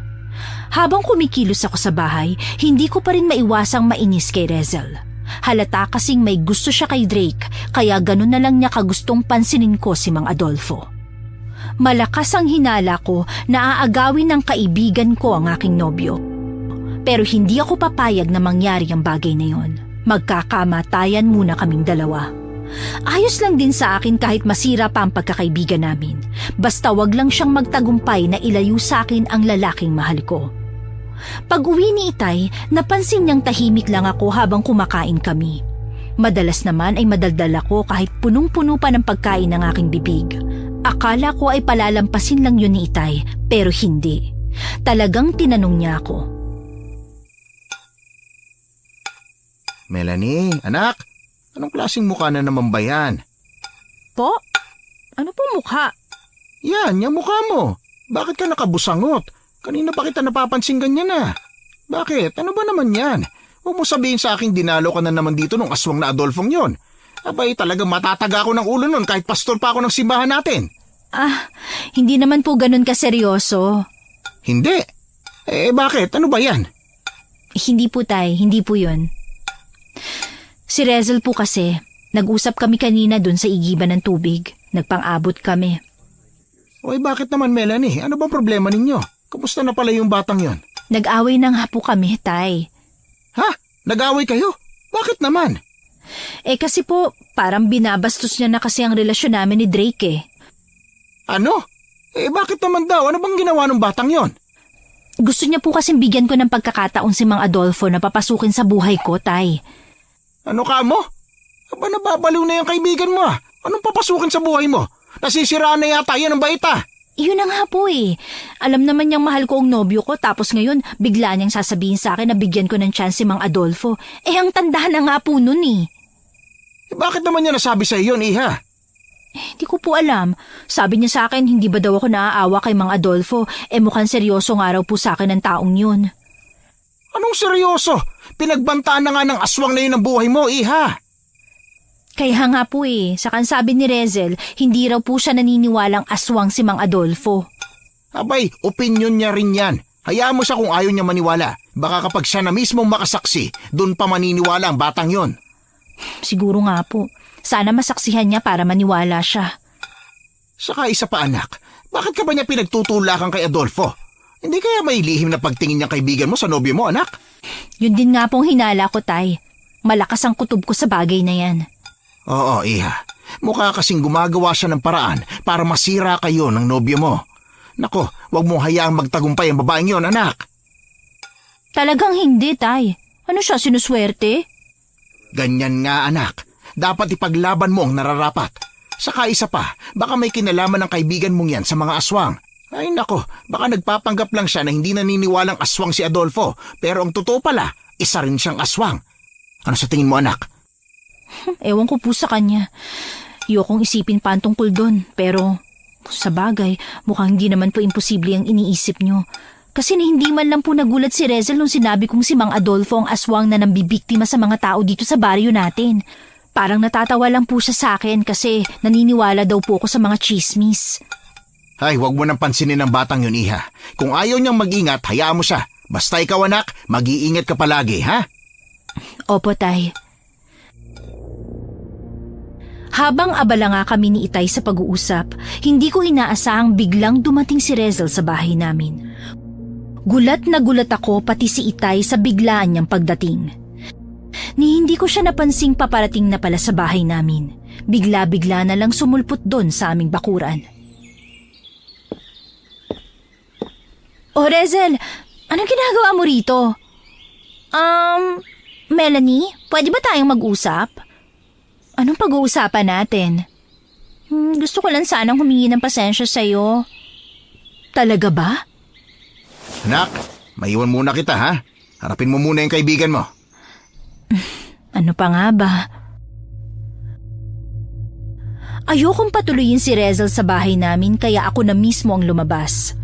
[SPEAKER 2] Habang kumikilos ako sa bahay, hindi ko pa rin maiwasang mainis kay Rezel. Halata kasing may gusto siya kay Drake kaya ganun na lang niya kagustong pansinin ko si Mang Adolfo. Malakas ang hinala ko na aagawin ng kaibigan ko ang aking nobyo. Pero hindi ako papayag na mangyari ang bagay na yon. Magkakamatayan muna kaming dalawa. Ayos lang din sa akin kahit masira pa ang pagkakaibigan namin. Basta wag lang siyang magtagumpay na ilayo sa akin ang lalaking mahal ko. Pag-uwi ni Itay, napansin niyang tahimik lang ako habang kumakain kami. Madalas naman ay madaldal ako kahit punong-puno pa ng pagkain ng aking bibig. Akala ko ay palalampasin lang yun ni Itay, pero hindi. Talagang tinanong niya ako.
[SPEAKER 1] Melanie, anak, anong klaseng mukha na naman ba yan?
[SPEAKER 2] Po? Ano po mukha?
[SPEAKER 1] Yan, yung mukha mo. Bakit ka nakabusangot? Kanina pa kita napapansin ganyan na. Bakit? Ano ba naman yan? Huwag mo sabihin sa akin dinalo ka na naman dito nung aswang na Adolfong yon. Abay, talagang matataga ako ng ulo nun kahit pastor pa ako ng simbahan natin.
[SPEAKER 2] Hindi naman po ganun kaseryoso.
[SPEAKER 1] Hindi. Bakit? Ano ba yan?
[SPEAKER 2] Hindi po, Tay. Hindi po yun. Si Rezel po kasi, nag-usap kami kanina dun sa igiban ng tubig. Nagpang-abot kami.
[SPEAKER 1] Bakit naman, Melanie? Ano bang problema ninyo? Kumusta na pala yung batang yon?
[SPEAKER 2] Nag-away na nga po kami, Tay.
[SPEAKER 1] Ha? Nag-away kayo? Bakit naman?
[SPEAKER 2] Kasi po, parang binabastos niya na kasi ang relasyon namin ni Drake eh.
[SPEAKER 1] Ano? Bakit naman daw? Ano bang ginawa ng batang yon?
[SPEAKER 2] Gusto niya po kasing bigyan ko ng pagkakataon si Mang Adolfo na papasukin sa buhay ko, Tay.
[SPEAKER 1] Ano ka mo? Aba, nababaliw na yung kaibigan mo ah. Anong papasukin sa buhay mo? Nasisiraan na yata yan ang baita.
[SPEAKER 2] Yun na nga po eh. Alam naman niyang mahal ko ang nobyo ko tapos ngayon bigla niyang sasabihin sa akin na bigyan ko ng chance si Mang Adolfo. Ang tanda na nga po nun eh.
[SPEAKER 1] Bakit naman niya nasabi sa iyo, Iha?
[SPEAKER 2] Hindi ko po alam. Sabi niya sa akin hindi ba daw ako naaawa kay Mang Adolfo. Mukhang seryoso nga raw po sa akin ng taong yun.
[SPEAKER 1] Anong seryoso? Pinagbantaan na nga ng aswang na yun ang buhay mo, Iha.
[SPEAKER 2] Kaya nga po sakan sabi ni Rezel, hindi raw po siya naniniwalang aswang si Mang Adolfo.
[SPEAKER 1] Abay, opinyon niya rin yan. Hayaan mo siya kung ayaw niya maniwala. Baka kapag siya na mismong makasaksi, doon pa maniniwala ang batang yon.
[SPEAKER 2] Siguro nga po. Sana masaksihan niya para maniwala siya.
[SPEAKER 1] Saka isa pa anak, bakit ka ba niya pinagtutulakan kay Adolfo? Hindi kaya may lihim na pagtingin niyang kaibigan mo sa nobyo mo, anak?
[SPEAKER 2] Yun din nga pong hinala ko, Tay. Malakas ang kutob ko sa bagay na yan.
[SPEAKER 1] Oo, Iha. Mukha kasing gumagawa siya ng paraan para masira kayo ng nobyo mo. Nako, wag mong hayaang magtagumpay ang babaeng yon, anak.
[SPEAKER 2] Talagang hindi, Tay. Ano siya, sinuswerte?
[SPEAKER 1] Ganyan nga, anak. Dapat ipaglaban mo ang nararapat. Saka isa pa, baka may kinalaman ng kaibigan mong yan sa mga aswang. Ay nako, baka nagpapanggap lang siya na hindi naniniwalang aswang si Adolfo, pero ang totoo pala, isa rin siyang aswang. Ano sa tingin mo, anak?
[SPEAKER 2] Ewan ko po sa kanya. Iyokong isipin pa ang tungkol doon, pero sa bagay, mukhang hindi naman po imposible ang iniisip niyo. Kasi na hindi man lang po nagulat si Rezel nung sinabi kong si Mang Adolfo ang aswang na nambibiktima sa mga tao dito sa baryo natin. Parang natatawa lang po siya sa akin kasi naniniwala daw po ako sa mga chismis.
[SPEAKER 1] Ay, wag mo nang pansinin ang batang yun, iha. Kung ayaw niyang mag-ingat, hayaan mo siya. Basta ikaw, anak, mag-iingat ka palagi, ha?
[SPEAKER 2] Opo, Tay. Habang abala nga kami ni Itay sa pag-uusap, hindi ko inaasahang biglang dumating si Rezel sa bahay namin. Gulat na gulat ako pati si Itay sa biglaan niyang pagdating. Ni hindi ko siya napansing paparating na pala sa bahay namin. Bigla-bigla na lang sumulpot doon sa aming bakuran. Oh, Rezel, anong ginagawa mo rito? Melanie, pwede ba tayong mag-usap? Anong pag-uusapan natin? Gusto ko lang sanang humingi ng pasensya sa'yo. Talaga ba?
[SPEAKER 1] Anak, maiwan muna kita, ha? Harapin mo muna yung kaibigan mo.
[SPEAKER 2] Ano pa nga ba? Ayokong patuloyin si Rezel sa bahay namin kaya ako na mismo ang lumabas.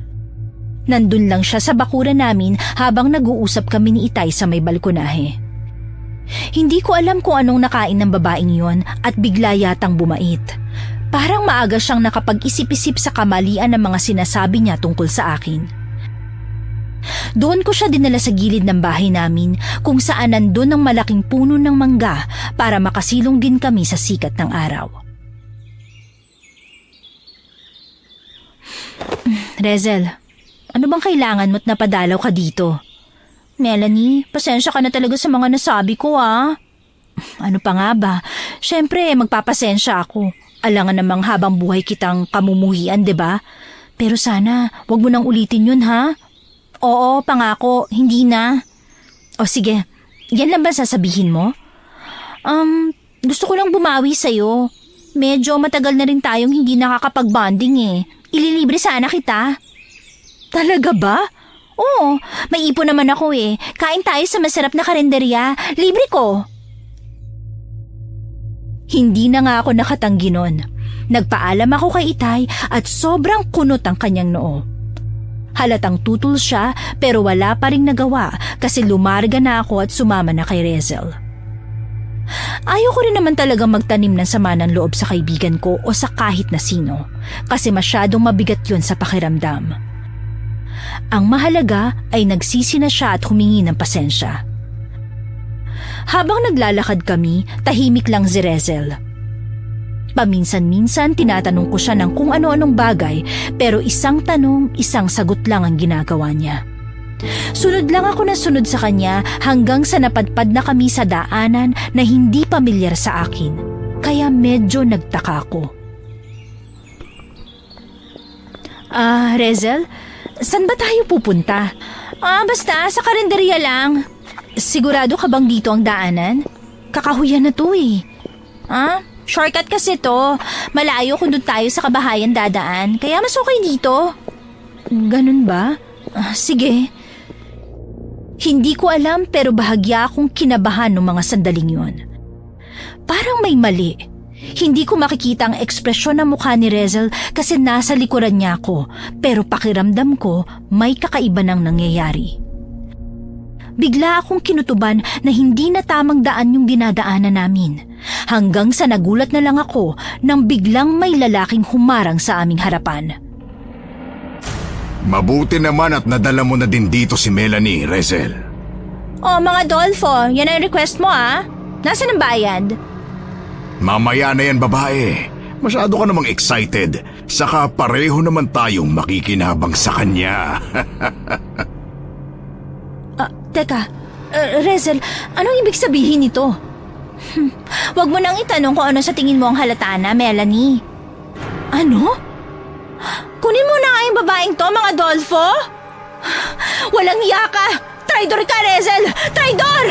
[SPEAKER 2] Nandun lang siya sa bakuran namin habang nag-uusap kami ni Itay sa may balkonahe. Hindi ko alam kung anong nakain ng babaeng yon at bigla yatang bumait. Parang maaga siyang nakapag-isip-isip sa kamalian ng mga sinasabi niya tungkol sa akin. Doon ko siya dinala sa gilid ng bahay namin kung saan nandun ang malaking puno ng mangga para makasilong din kami sa sikat ng araw. Rezel, ano bang kailangan mo't napadalaw ka dito? Melanie, pasensya ka na talaga sa mga nasabi ko, ah. Ano pa nga ba? Siyempre, magpapasensya ako. Alangan namang habang buhay kitang kamumuhian, 'di ba? Pero sana, wag mo nang ulitin yun, ha? Oo, pangako, hindi na. O sige, yan lang ba sasabihin mo? Gusto ko lang bumawi sa'yo. Medyo matagal na rin tayong hindi nakakapag-bonding eh. Ililibre sana kita. Talaga ba? Oo, may ipon naman ako eh. Kain tayo sa masarap na karinderya. Libre ko. Hindi na nga ako nakatanggi nun. Nagpaalam ako kay Itay at sobrang kunot ang kanyang noo. Halatang tutol siya pero wala pa ring nagawa kasi lumarga na ako at sumama na kay Rezel. Ayoko rin naman talagang magtanim ng sama ng loob sa kaibigan ko o sa kahit na sino kasi masyadong mabigat yun sa pakiramdam. Ang mahalaga ay nagsisi na siya at humingi ng pasensya. Habang naglalakad kami, tahimik lang si Rezel. Paminsan-minsan tinatanong ko siya ng kung ano-anong bagay pero isang tanong, isang sagot lang ang ginagawa niya. Sunod lang ako na sunod sa kanya hanggang sa napadpad na kami sa daanan na hindi pamilyar sa akin. Kaya medyo nagtaka ako. Rezel, saan ba tayo pupunta? Basta sa karinderya lang. Sigurado ka bang dito ang daanan? Kakahuyan na to eh. Shortcut kasi to. Malayo kung doon tayo sa kabahayan dadaan. Kaya mas okay dito. Ganun ba? Sige. Hindi ko alam pero bahagya akong kinabahan ng mga sandaling yon. Parang may mali. Hindi ko makikita ang ekspresyon ng mukha ni Rezel kasi nasa likuran niya ako. Pero pakiramdam ko may kakaiba nang nangyayari. Bigla akong kinutuban na hindi na tamang daan yung dinadaanan namin. Hanggang sa nagulat na lang ako nang biglang may lalaking humarang sa aming harapan.
[SPEAKER 1] Mabuti naman at nadala mo na din dito si Melanie, Rezel.
[SPEAKER 2] Oh, mga Adolfo, yan ang request mo Nasaan ang bayad?
[SPEAKER 1] Mamaya na yan, babae. Masyado ka namang excited. Saka pareho naman tayong makikinabang sa kanya.
[SPEAKER 2] Teka, Rezel, anong ibig sabihin nito? Huwag mo nang itanong kung ano sa tingin mo ang halata na, Melanie. Ano? Kunin mo na nga yung babaeng to, mga Adolfo! Walang iya ka! Traidor ka, Rezel! Traidor!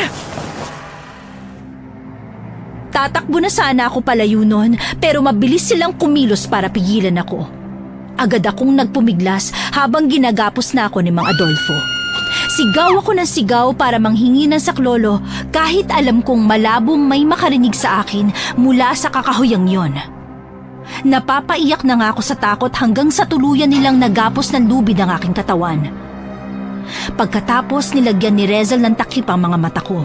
[SPEAKER 2] Tatakbo na sana ako palayo nun, pero mabilis silang kumilos para pigilan ako. Agad akong nagpumiglas habang ginagapos na ako ni Mang Adolfo. Sigaw ako ng sigaw para manghingi ng saklolo kahit alam kong malabong may makarinig sa akin mula sa kakahuyang yon. Napapaiyak na nga ako sa takot hanggang sa tuluyan nilang nagapos ng lubid ang aking katawan. Pagkatapos nilagyan ni Rezel ng takip ang mga mata ko.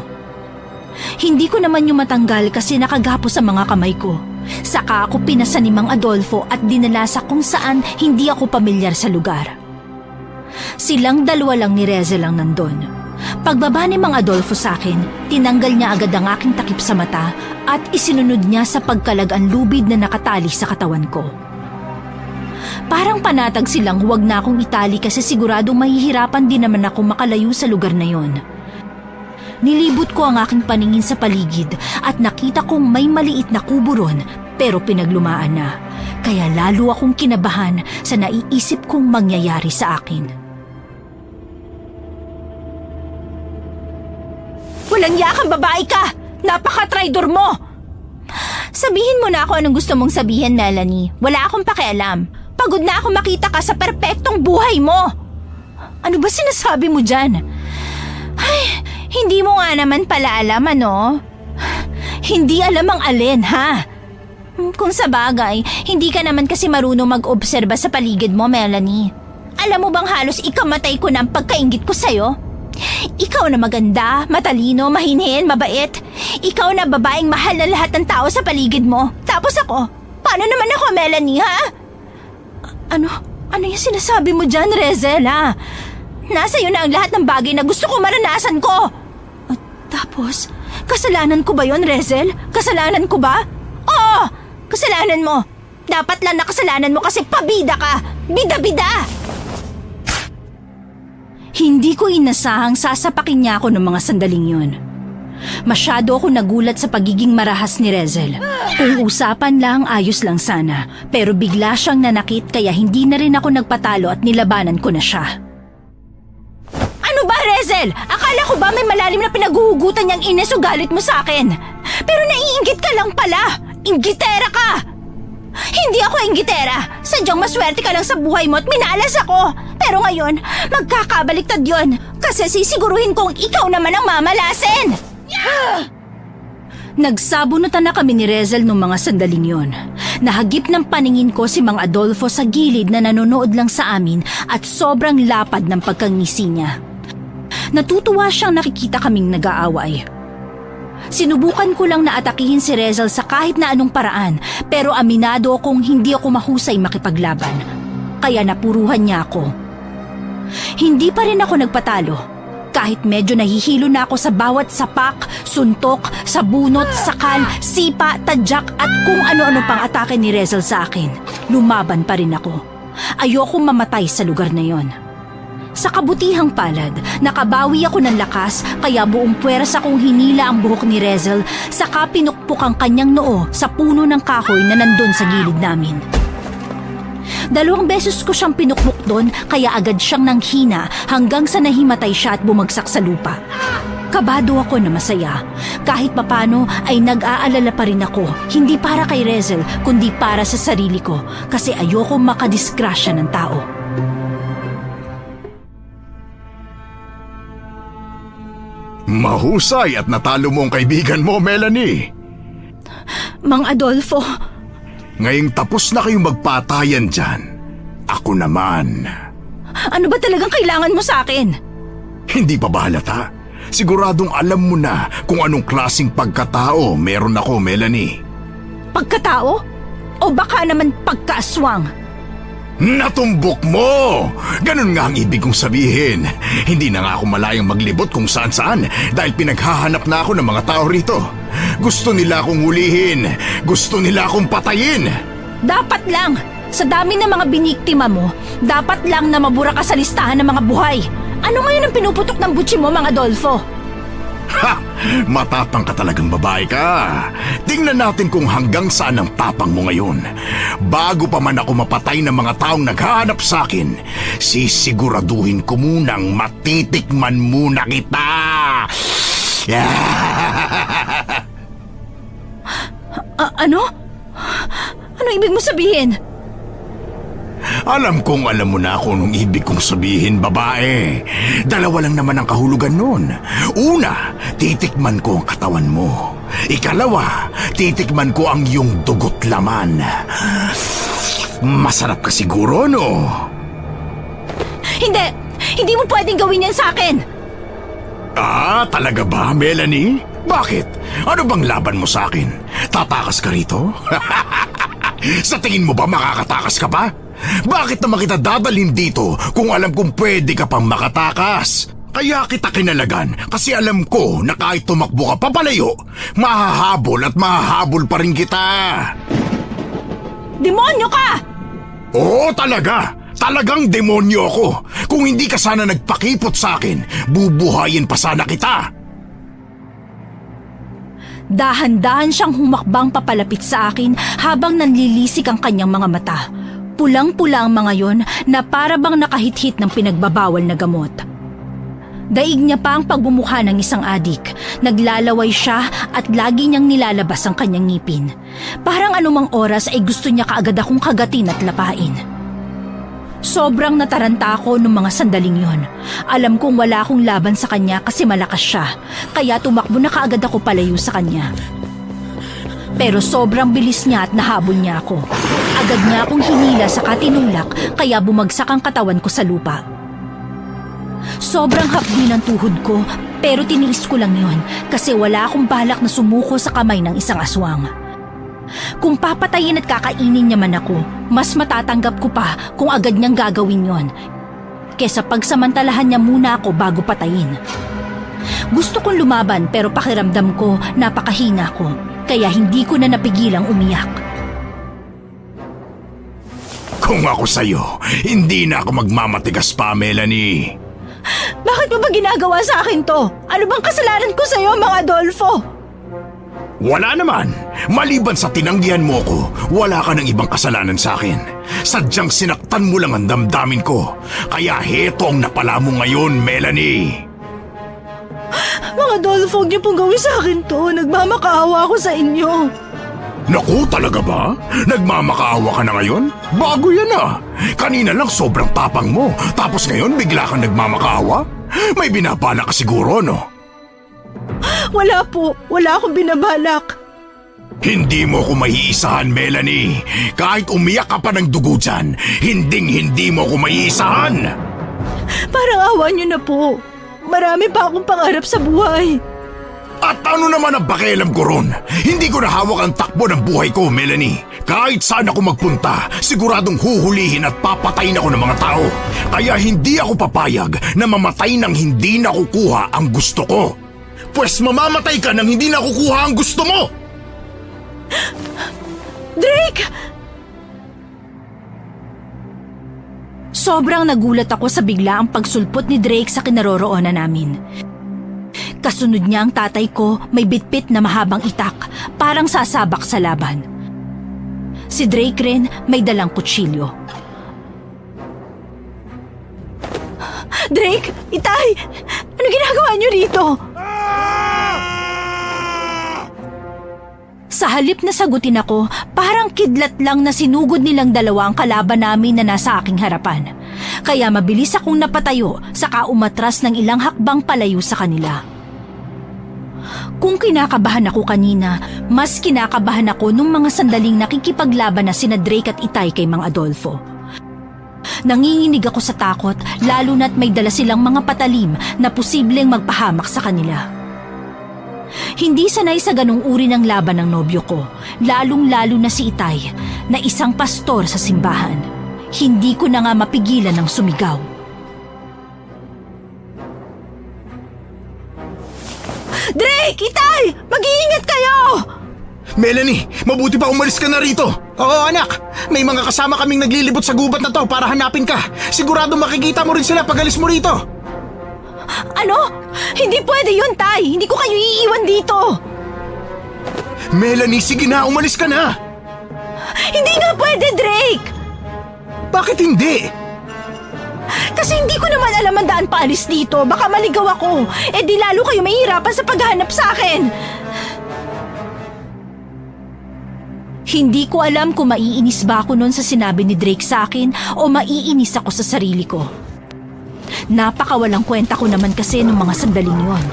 [SPEAKER 2] Hindi ko naman yung matanggal kasi nakagapos ang mga kamay ko. Saka ako pinasa ni Mang Adolfo at dinala sa kung saan hindi ako pamilyar sa lugar. Silang dalawa lang ni Rezel ang nandun. Pagbaba ni Mang Adolfo sa akin, tinanggal niya agad ang aking takip sa mata at isinunod niya sa pagkalag ang lubid na nakatali sa katawan ko. Parang panatag silang huwag na akong itali kasi siguradong mahihirapan din naman ako makalayo sa lugar na yon. Nilibot ko ang aking paningin sa paligid at nakita kong may maliit na kubo ron pero pinaglumaan na. Kaya lalo akong kinabahan sa naiisip kong mangyayari sa akin. Walang yakang babae ka! Napaka-traidor mo! Sabihin mo na ako anong gusto mong sabihin, Melanie. Wala akong pakialam. Pagod na ako makita ka sa perpektong buhay mo. Ano ba sinasabi mo dyan? Ay, hindi mo nga naman pala alam, ano? Hindi alam ang alin, ha? Kung sa bagay, hindi ka naman kasi marunong mag-obserba sa paligid mo, Melanie. Alam mo bang halos ikamatay ko na ang pagkaingit ko sa'yo? Ikaw na maganda, matalino, mahinhin, mabait. Ikaw na babaeng mahal na lahat ng tao sa paligid mo. Tapos ako, paano naman ako, Melanie, ha? Ano yung sinasabi mo dyan, Rezel, ha? Nasa iyo na ang lahat ng bagay na gusto ko maranasan ko. At tapos, kasalanan ko ba yon, Rezel? Kasalanan ko ba? Oo, kasalanan mo. Dapat lang na kasalanan mo kasi pabida ka. Bida-bida! Hindi ko inasahang sasapakin niya ako ng mga sandaling yon. Masyado ako nagulat sa pagiging marahas ni Rezel. Kung usapan lang, ayos lang sana. Pero bigla siyang nanakit kaya hindi na rin ako nagpatalo at nilabanan ko na siya. Ano ba, Rezel? Akala ko ba may malalim na pinaguhugutan niyang ines o galit mo sa akin? Pero naiinggit ka lang pala. Inggitera ka! Hindi ako inggitera. Sadyang maswerte ka lang sa buhay mo at minalas ako. Pero ngayon, magkakabaliktad yon. Kasi sisiguruhin kong ikaw naman ang mamalasin. Nagsabunutan na kami ni Rezel nung mga sandaling yon. Nahagip ng paningin ko si Mang Adolfo sa gilid na nanonood lang sa amin at sobrang lapad ng pagkangisi niya. Natutuwa siyang nakikita kaming nag-aaway. Sinubukan ko lang na atakihin si Rezel sa kahit na anong paraan pero aminado akong hindi ako mahusay makipaglaban. Kaya napuruhan niya ako. Hindi pa rin ako nagpatalo. Kahit medyo nahihilo na ako sa bawat sapak, suntok, sabunot, sakal, sipa, tadyak at kung ano-ano pang atake ni Rezel sa akin, lumaban pa rin ako. Ayokong mamatay sa lugar na yon. Sa kabutihang palad, nakabawi ako ng lakas kaya buong puwersa kong hinila ang buhok ni Rezel saka pinukpok ang kanyang noo sa puno ng kahoy na nandun sa gilid namin. 2 beses ko siyang pinukpok doon kaya agad siyang nanghina hanggang sa nahimatay siya at bumagsak sa lupa. Kabado ako na masaya. Kahit papano ay nag-aalala pa rin ako, hindi para kay Rezel kundi para sa sarili ko kasi ayoko makadisgrasya ng tao.
[SPEAKER 3] Mahusay at natalo mo ang kaibigan mo, Melanie.
[SPEAKER 2] Mang Adolfo,
[SPEAKER 3] Ngayong tapos na kayong magpatayan dyan, ako naman.
[SPEAKER 2] ano ba talagang kailangan mo sa akin?
[SPEAKER 3] Hindi pa ba halata? Siguradong alam mo na kung anong klaseng pagkatao meron ako, Melanie.
[SPEAKER 2] Pagkatao? O baka naman pagkaaswang?
[SPEAKER 3] Natumbok mo! Ganun nga ang ibig kong sabihin. Hindi na nga ako malayang maglibot kung saan-saan dahil pinaghahanap na ako ng mga tao rito. Gusto nila akong hulihin. Gusto nila akong patayin.
[SPEAKER 2] Dapat lang! Sa dami ng mga biniktima mo, dapat lang na mabura ka sa listahan ng mga buhay. Ano ngayon ang pinuputok ng butsi mo, Mang Adolfo?
[SPEAKER 3] Ha! Matapang ka talagang babae ka. Tingnan natin kung hanggang saan ang tapang mo ngayon. Bago pa man ako mapatay ng mga taong naghahanap sa akin, sisiguraduhin ko munang matitikman muna kita.
[SPEAKER 2] Ano? Ano ibig mo sabihin?
[SPEAKER 3] Alam kong alam mo na kung anong ibig kong sabihin, babae. Dalawa lang naman ang kahulugan nun. Una, titikman ko ang katawan mo. Ikalawa, titikman ko ang iyong dugot laman. Masarap ka siguro, no?
[SPEAKER 2] Hindi! Hindi mo pwedeng gawin yan sa akin!
[SPEAKER 3] Talaga ba, Melanie? Bakit? Ano bang laban mo sa akin? Tatakas ka rito? Sa tingin mo ba makakatakas ka pa? Bakit naman kita dadalhin dito kung alam kong pwede ka pang makatakas? Kaya kita kinalagan kasi alam ko na kahit tumakbo ka papalayo, mahahabol at mahahabol pa rin kita.
[SPEAKER 2] Demonyo ka!
[SPEAKER 3] Oo, talaga. Talagang demonyo ako. Kung hindi ka sana nagpakipot sa akin, bubuhayin pa sana kita.
[SPEAKER 2] Dahan-dahan siyang humakbang papalapit sa akin habang nanlilisik ang kanyang mga mata. Pulang-pula ang mga yon na para bang nakahit-hit ng pinagbabawal na gamot. Daig niya pa ang pagbumukha ng isang adik. Naglalaway siya at lagi niyang nilalabas ang kanyang ngipin. Parang anumang oras ay gusto niya kaagad akong kagatin at lapain. Sobrang nataranta ako nung mga sandaling yon. Alam kong wala akong laban sa kanya kasi malakas siya, kaya tumakbo na kaagad ako palayo sa kanya. Pero sobrang bilis niya at nahabol niya ako. Agad niya akong hinila sa katinulak kaya bumagsak ang katawan ko sa lupa. Sobrang hapdi ng tuhod ko pero tiniis ko lang yon kasi wala akong balak na sumuko sa kamay ng isang aswang. Kung papatayin at kakainin niya man ako, mas matatanggap ko pa kung agad niyang gagawin yon kesa pagsamantalahan niya muna ako bago patayin. Gusto kong lumaban pero pakiramdam ko napakahina ko, kaya hindi ko na napigilang umiyak.
[SPEAKER 3] Kung ako sa'yo, hindi na ako magmamatigas pa, Melanie.
[SPEAKER 2] Bakit mo ba ginagawa sa akin to? Ano bang kasalanan ko sa'yo, Mang Adolfo?
[SPEAKER 3] Wala naman. Maliban sa tinanggihan mo ko, wala ka ng ibang kasalanan sa akin. Sadyang sinaktan mo lang ang damdamin ko. Kaya heto ang napala mo ngayon, Melanie.
[SPEAKER 2] Mang Adolfo, huwag niyo pong gawin sa akin to. Nagmamakaawa ako sa inyo.
[SPEAKER 3] Naku, talaga ba? Nagmamakaawa ka na ngayon? Bago yan ah. Kanina lang sobrang tapang mo, tapos ngayon bigla kang nagmamakaawa? May binabala ka siguro, no?
[SPEAKER 2] Wala po. Wala akong binabalak.
[SPEAKER 3] Hindi mo ko maiisahan, Melanie. Kahit umiyak ka pa ng dugo dyan, hindi mo ko maiisahan.
[SPEAKER 2] Parang awa niyo na po. Marami pa akong pangarap sa buhay.
[SPEAKER 3] At ano naman ang pakialam ko ron? Hindi ko nahawak ang takbo ng buhay ko, Melanie. Kahit saan ako magpunta, siguradong huhulihin at papatayin ako ng mga tao. Kaya hindi ako papayag na mamatay nang hindi nakukuha ang gusto ko. Pwes mamamatay ka nang hindi nakukuha ang gusto mo!
[SPEAKER 2] Drake! Sobrang nagulat ako sa biglaang pagsulpot ni Drake sa kinaroroonan namin. Kasunod niya ang tatay ko may bitbit na mahabang itak, parang sasabak sa laban. Si Drake rin may dalang kutsilyo. Drake! Itay! Ano ginagawa niyo rito? Sa halip na sagutin ako, parang kidlat lang na sinugod nilang dalawa ang kalaban namin na nasa aking harapan. Kaya mabilis akong napatayo saka umatras ng ilang hakbang palayo sa kanila. Kung kinakabahan ako kanina, mas kinakabahan ako nung mga sandaling nakikipaglaban na sina Drake at Itay kay Mang Adolfo. Nanginginig ako sa takot lalo na't may dala silang mga patalim na posibleng magpahamak sa kanila. Hindi sanay sa ganong uri ng laban ng nobyo ko, lalong-lalo na si Itay, na isang pastor sa simbahan. Hindi ko na nga mapigilan ng sumigaw. Drake! Itay! Mag-iingat kayo!
[SPEAKER 1] Melanie, mabuti pa umalis ka na rito. Oo anak, may mga kasama kaming naglilibot sa gubat na to para hanapin ka. Sigurado makikita mo rin sila pag alis mo rito.
[SPEAKER 2] Ano? Hindi pwede yun, Tay! Hindi ko kayo iiwan dito!
[SPEAKER 1] Melanie, sige na, umalis ka na!
[SPEAKER 2] Hindi nga pwede, Drake!
[SPEAKER 1] Bakit hindi?
[SPEAKER 2] Kasi hindi ko naman alam ang daan paalis dito. Baka maligaw ako. Eh di lalo kayo mahihirapan sa paghahanap sa akin. Hindi ko alam kung maiinis ba ako noon sa sinabi ni Drake sa akin o maiinis ako sa sarili ko. Napakawalang kwenta ko naman kasi nung mga sandaling yon.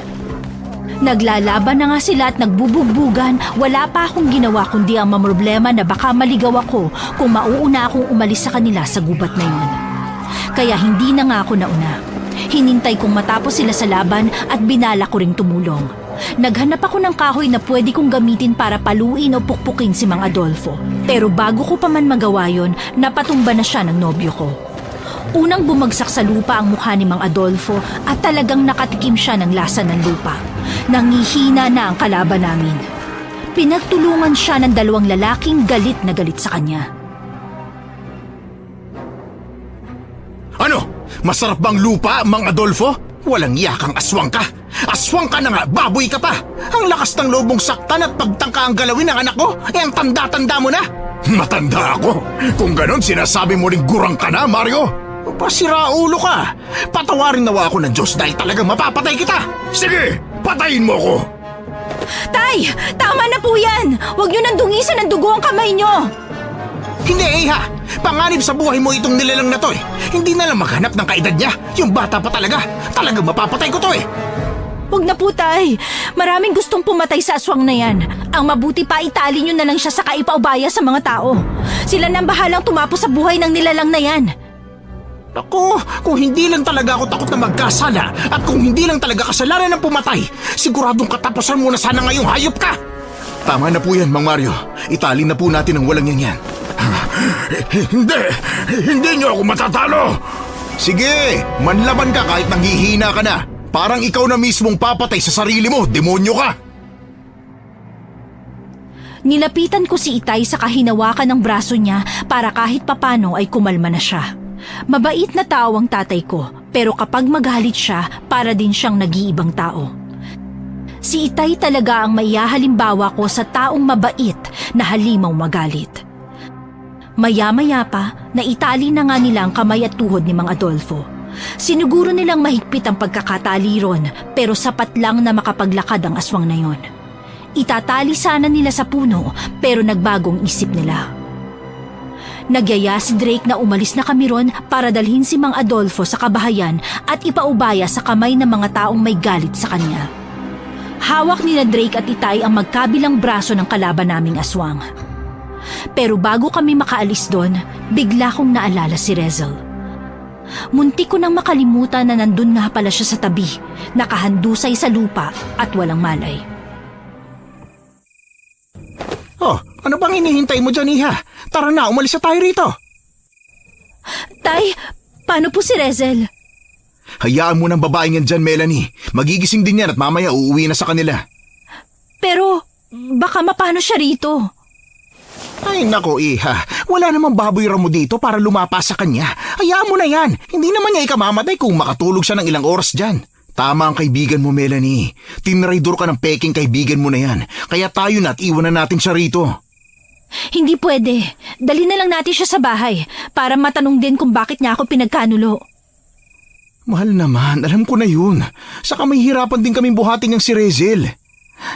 [SPEAKER 2] Naglalaban na nga sila at nagbubugbugan, wala pa akong ginawa kundi ang mamroblema na baka maligaw ako kung mauuna akong umalis sa kanila sa gubat na yon. Kaya hindi na nga ako nauna. Hinintay kong matapos sila sa laban at binala ko ring tumulong. Naghanap ako ng kahoy na pwede kong gamitin para paluin o pukpukin si Mang Adolfo. Pero bago ko pa man magawa yon, napatumba na siya ng nobyo ko. Unang bumagsak sa lupa ang mukha ni Mang Adolfo at talagang nakatikim siya ng lasa ng lupa. Nangihina na ang kalaban namin. Pinagtulungan siya ng dalawang lalaking galit na galit sa kanya.
[SPEAKER 3] Ano? Masarap bang lupa, Mang Adolfo? Walang yakang aswang ka. Aswang ka na nga, baboy ka pa. Ang lakas ng loob mong saktan at pagtangka ang galawin ng anak ko, eh ang tanda-tanda mo na. Matanda ako. Kung ganon, sinasabi mo ring gurang ka na, Mario. Pasira ulo ka. Patawarin nawa ako ng Diyos dahil talagang mapapatay kita. Sige, patayin mo ako.
[SPEAKER 2] Tay! Tama na po yan! Huwag niyo nang dungisan ng dugo ang kamay niyo!
[SPEAKER 3] Hindi, Iha. Panganib sa buhay mo itong nilalang na to eh. Hindi na lang maghanap ng kaedad niya. Yung bata pa talaga. Talagang mapapatay ko to eh.
[SPEAKER 2] Huwag na po, Tay. Maraming gustong pumatay sa aswang na yan. Ang mabuti pa itali niyo na lang siya sa kaipaubaya sa mga tao. Sila nang bahalang tumapos sa buhay ng nilalang na yan.
[SPEAKER 3] Naku, kung hindi lang talaga ako takot na magkasala at kung hindi lang talaga kasalanan ng pumatay, siguradong katapusan mo na sana ngayong hayop ka. Tama na po yan, Mang Mario. Itali na po natin ang walang yan. Hindi niyo ako matatalo.
[SPEAKER 1] Sige, manlaban ka kahit nanghihina ka na. Parang ikaw na mismong papatay sa sarili mo, demonyo ka.
[SPEAKER 2] Nilapitan ko si Itay sa kahinawakan ng braso niya para kahit papano ay kumalma na siya. Mabait na tao ang tatay ko, pero kapag magalit siya, para din siyang nag-iibang tao. Si Itay talaga ang maihahalimbawa ko sa taong mabait na halimaw magalit. Maya-maya pa, naitali na nga nila ang kamay at tuhod ni Mang Adolfo. Siniguro nilang mahigpit ang pagkakatali ron, pero sapat lang na makapaglakad ang aswang na yon. Itatali sana nila sa puno, pero nagbagong isip nila. Nagyaya si Drake na umalis na kami ron para dalhin si Mang Adolfo sa kabahayan at ipaubaya sa kamay ng mga taong may galit sa kanya. Hawak nila Drake at Itay ang magkabilang braso ng kalaban naming aswang. Pero bago kami makaalis doon, bigla kong naalala si Rezel. Muntik ko nang makalimutan na nandun nga pala siya sa tabi, nakahandusay sa lupa at walang malay.
[SPEAKER 3] Oh, ano bang hinihintay mo dyan, Iha? Tara na, umalis na tayo rito.
[SPEAKER 2] Tay, paano po si Rezel?
[SPEAKER 1] Hayaan mo ng babaeng yan dyan, Melanie. Magigising din yan at mamaya uuwi na sa kanila.
[SPEAKER 2] Pero baka mapano siya rito.
[SPEAKER 3] Ay nako, Iha. Wala namang baboy ramo dito para lumapas sa kanya. Hayaan mo na yan. Hindi naman niya ikamamatay kung makatulog siya ng ilang oras dyan.
[SPEAKER 1] Tama ang kaibigan mo, Melanie. Tinraidor ka ng peking kaibigan mo na yan. Kaya tayo na at iwan na natin siya rito.
[SPEAKER 2] Hindi pwede. Dali na lang natin siya sa bahay para matanong din kung bakit niya ako pinagkanulo.
[SPEAKER 1] Mahal naman, alam ko na yun. Saka may hirapan din kaming buhating ang si Rezel.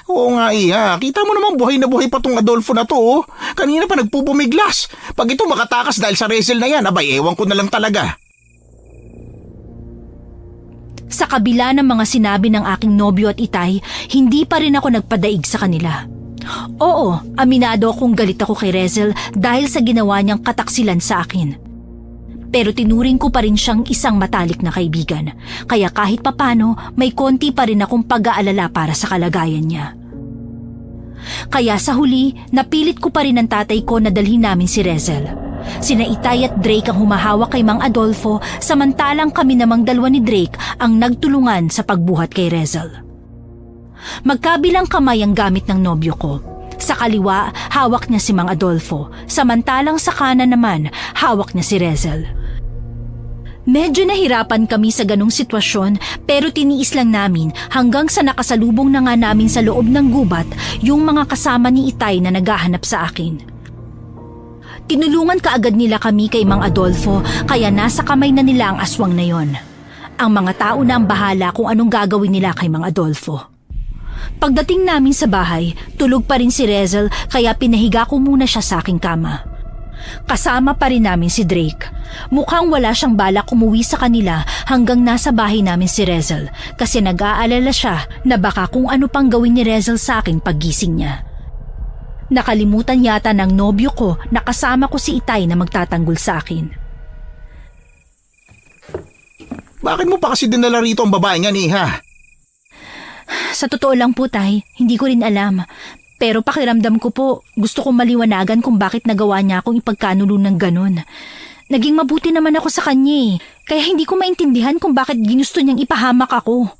[SPEAKER 3] Oo nga, Iha. Kita mo naman buhay na buhay pa tong Adolfo na to. Oh. Kanina pa nagpupumiglas. Pag ito makatakas dahil sa Rezel na yan, abay ewan ko na lang talaga.
[SPEAKER 2] Sa kabila ng mga sinabi ng aking nobyo at Itay, hindi pa rin ako nagpadaig sa kanila. Oo, aminado akong galit ako kay Rezel dahil sa ginawa niyang kataksilan sa akin. Pero tinuring ko pa rin siyang isang matalik na kaibigan, kaya kahit papano may konti pa rin akong pag-aalala para sa kalagayan niya. Kaya sa huli, napilit ko pa rin ang tatay ko na dalhin namin si Rezel. Sina Itay at Drake ang humahawak kay Mang Adolfo, samantalang kami namang dalawa ni Drake ang nagtulungan sa pagbuhat kay Rezel. Magkabilang kamay ang gamit ng nobyo ko. Sa kaliwa, hawak niya si Mang Adolfo, samantalang sa kanan naman, hawak niya si Rezel. Medyo nahirapan kami sa ganong sitwasyon pero tiniis lang namin hanggang sa nakasalubong na nga namin sa loob ng gubat yung mga kasama ni Itay na naghahanap sa akin. Tinulungan kaagad nila kami kay Mang Adolfo kaya nasa kamay na nila ang aswang na yon. Ang mga tao na ang bahala kung anong gagawin nila kay Mang Adolfo. Pagdating namin sa bahay, tulog pa rin si Rezel kaya pinahiga ko muna siya sa aking kama. Kasama pa rin namin si Drake. Mukhang wala siyang balak umuwi sa kanila hanggang nasa bahay namin si Rezel kasi nag-aalala siya na baka kung ano pang gawin ni Rezel sa akin paggising niya. Nakalimutan yata ng nobyo ko na kasama ko si Itay na magtatanggol sa akin.
[SPEAKER 1] Bakit mo pa kasi dinala rito ang babae nga, Iha?
[SPEAKER 2] Sa totoo lang po, Tay, hindi ko rin alam. Pero pakiramdam ko po, gusto kong maliwanagan kung bakit nagawa niya akong ipagkanulo ng ganon. Naging mabuti naman ako sa kanya kaya hindi ko maintindihan kung bakit ginusto niyang ipahamak ako.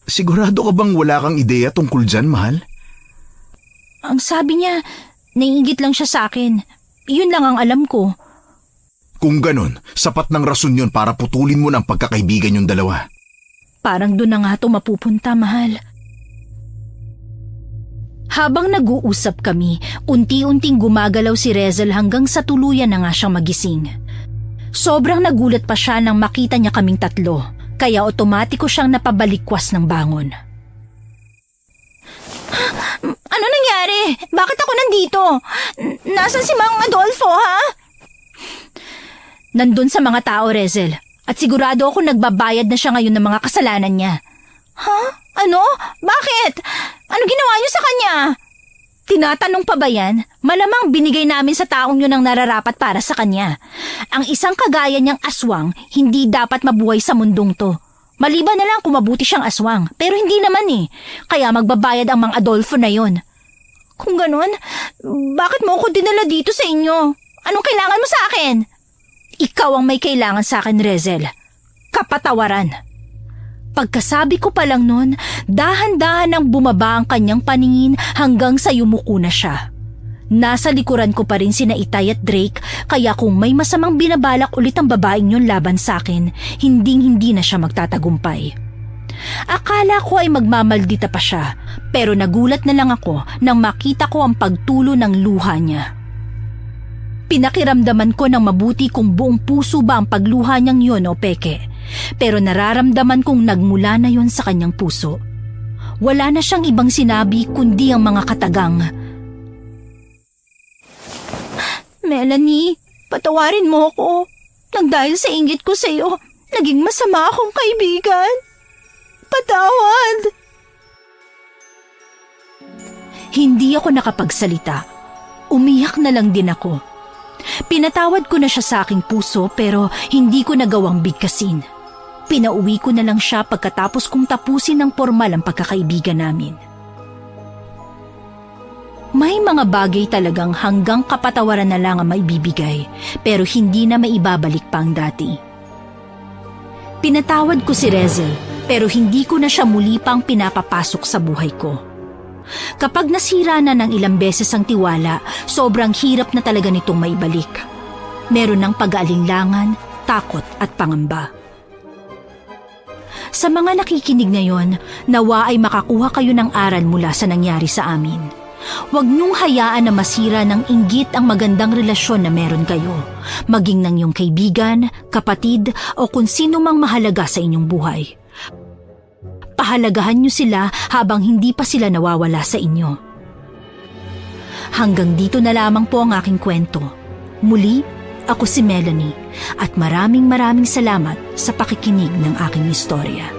[SPEAKER 1] Sigurado ka bang wala kang ideya tungkol dyan, mahal?
[SPEAKER 2] Ang sabi niya, naiingit lang siya sa akin. Iyon lang ang alam ko.
[SPEAKER 3] Kung ganon, sapat ng rason yun para putulin mo ng pagkakaibigan yung dalawa.
[SPEAKER 2] Parang doon na nga ito mapupunta, mahal. Habang nag-uusap kami, unti-unting gumagalaw si Rezel hanggang sa tuluyan na nga siyang magising. Sobrang nagulat pa siya nang makita niya kaming tatlo, kaya otomatiko siyang napabalikwas ng bangon. Ano nangyari? Bakit ako nandito? Nasaan si Mang Adolfo, ha? Nandun sa mga tao, Rezel. At sigurado ako nagbabayad na siya ngayon ng mga kasalanan niya. Ha? Ano? Bakit? Ano ginawa niyo sa kanya? Tinatanong pa ba yan? Malamang binigay namin sa taong yun ang nararapat para sa kanya. Ang isang kagaya niyang aswang, hindi dapat mabuhay sa mundong to. Maliban na lang kung mabuti siyang aswang, pero hindi naman Kaya magbabayad ang Mang Adolfo na yon. Kung ganon, bakit mo ako dinala dito sa inyo? Anong kailangan mo sa akin? Ikaw ang may kailangan sa akin, Rezel. Kapatawaran. Pagkasabi ko pa lang nun, dahan-dahan ang bumaba ang kanyang paningin hanggang sa yumuko na siya. Nasa likuran ko pa rin sina Itay at Drake kaya kung may masamang binabalak ulit ang babaeng yun laban sa akin, hinding-hindi na siya magtatagumpay. Akala ko ay magmamaldita pa siya pero nagulat na lang ako nang makita ko ang pagtulo ng luha niya. Pinakiramdaman ko ng mabuti kung buong puso ba ang pagluha niyang yun o peke. Pero nararamdaman kong nagmula na yon sa kanyang puso. Wala na siyang ibang sinabi kundi ang mga katagang, Melanie, patawarin mo ako. Nang dahil sa inggit ko sa iyo, naging masama akong kaibigan. Patawad. Hindi ako nakapagsalita. Umiyak na lang din ako. Pinatawad ko na siya sa aking puso pero hindi ko nagawang bigkasin. Pinauwi ko na lang siya pagkatapos kong tapusin ng formal ang pagkakaibigan namin. May mga bagay talagang hanggang kapatawaran na lang ang maibibigay pero hindi na maibabalik pa ang dati. Pinatawad ko si Rezel pero hindi ko na siya muli pang pinapapasok sa buhay ko. Kapag nasira na ng ilang beses ang tiwala, sobrang hirap na talaga nitong maibalik. Meron ng pag-aalinlangan, takot at pangamba. Sa mga nakikinig ngayon, nawa ay makakuha kayo ng aral mula sa nangyari sa amin. Huwag niyong hayaan na masira ng inggit ang magandang relasyon na meron kayo, maging ng iyong kaibigan, kapatid o kung sino mang mahalaga sa inyong buhay. Pahalagahan niyo sila habang hindi pa sila nawawala sa inyo. Hanggang dito na lamang po ang aking kwento. Muli, ako si Melanie at maraming salamat sa pakikinig ng aking istorya.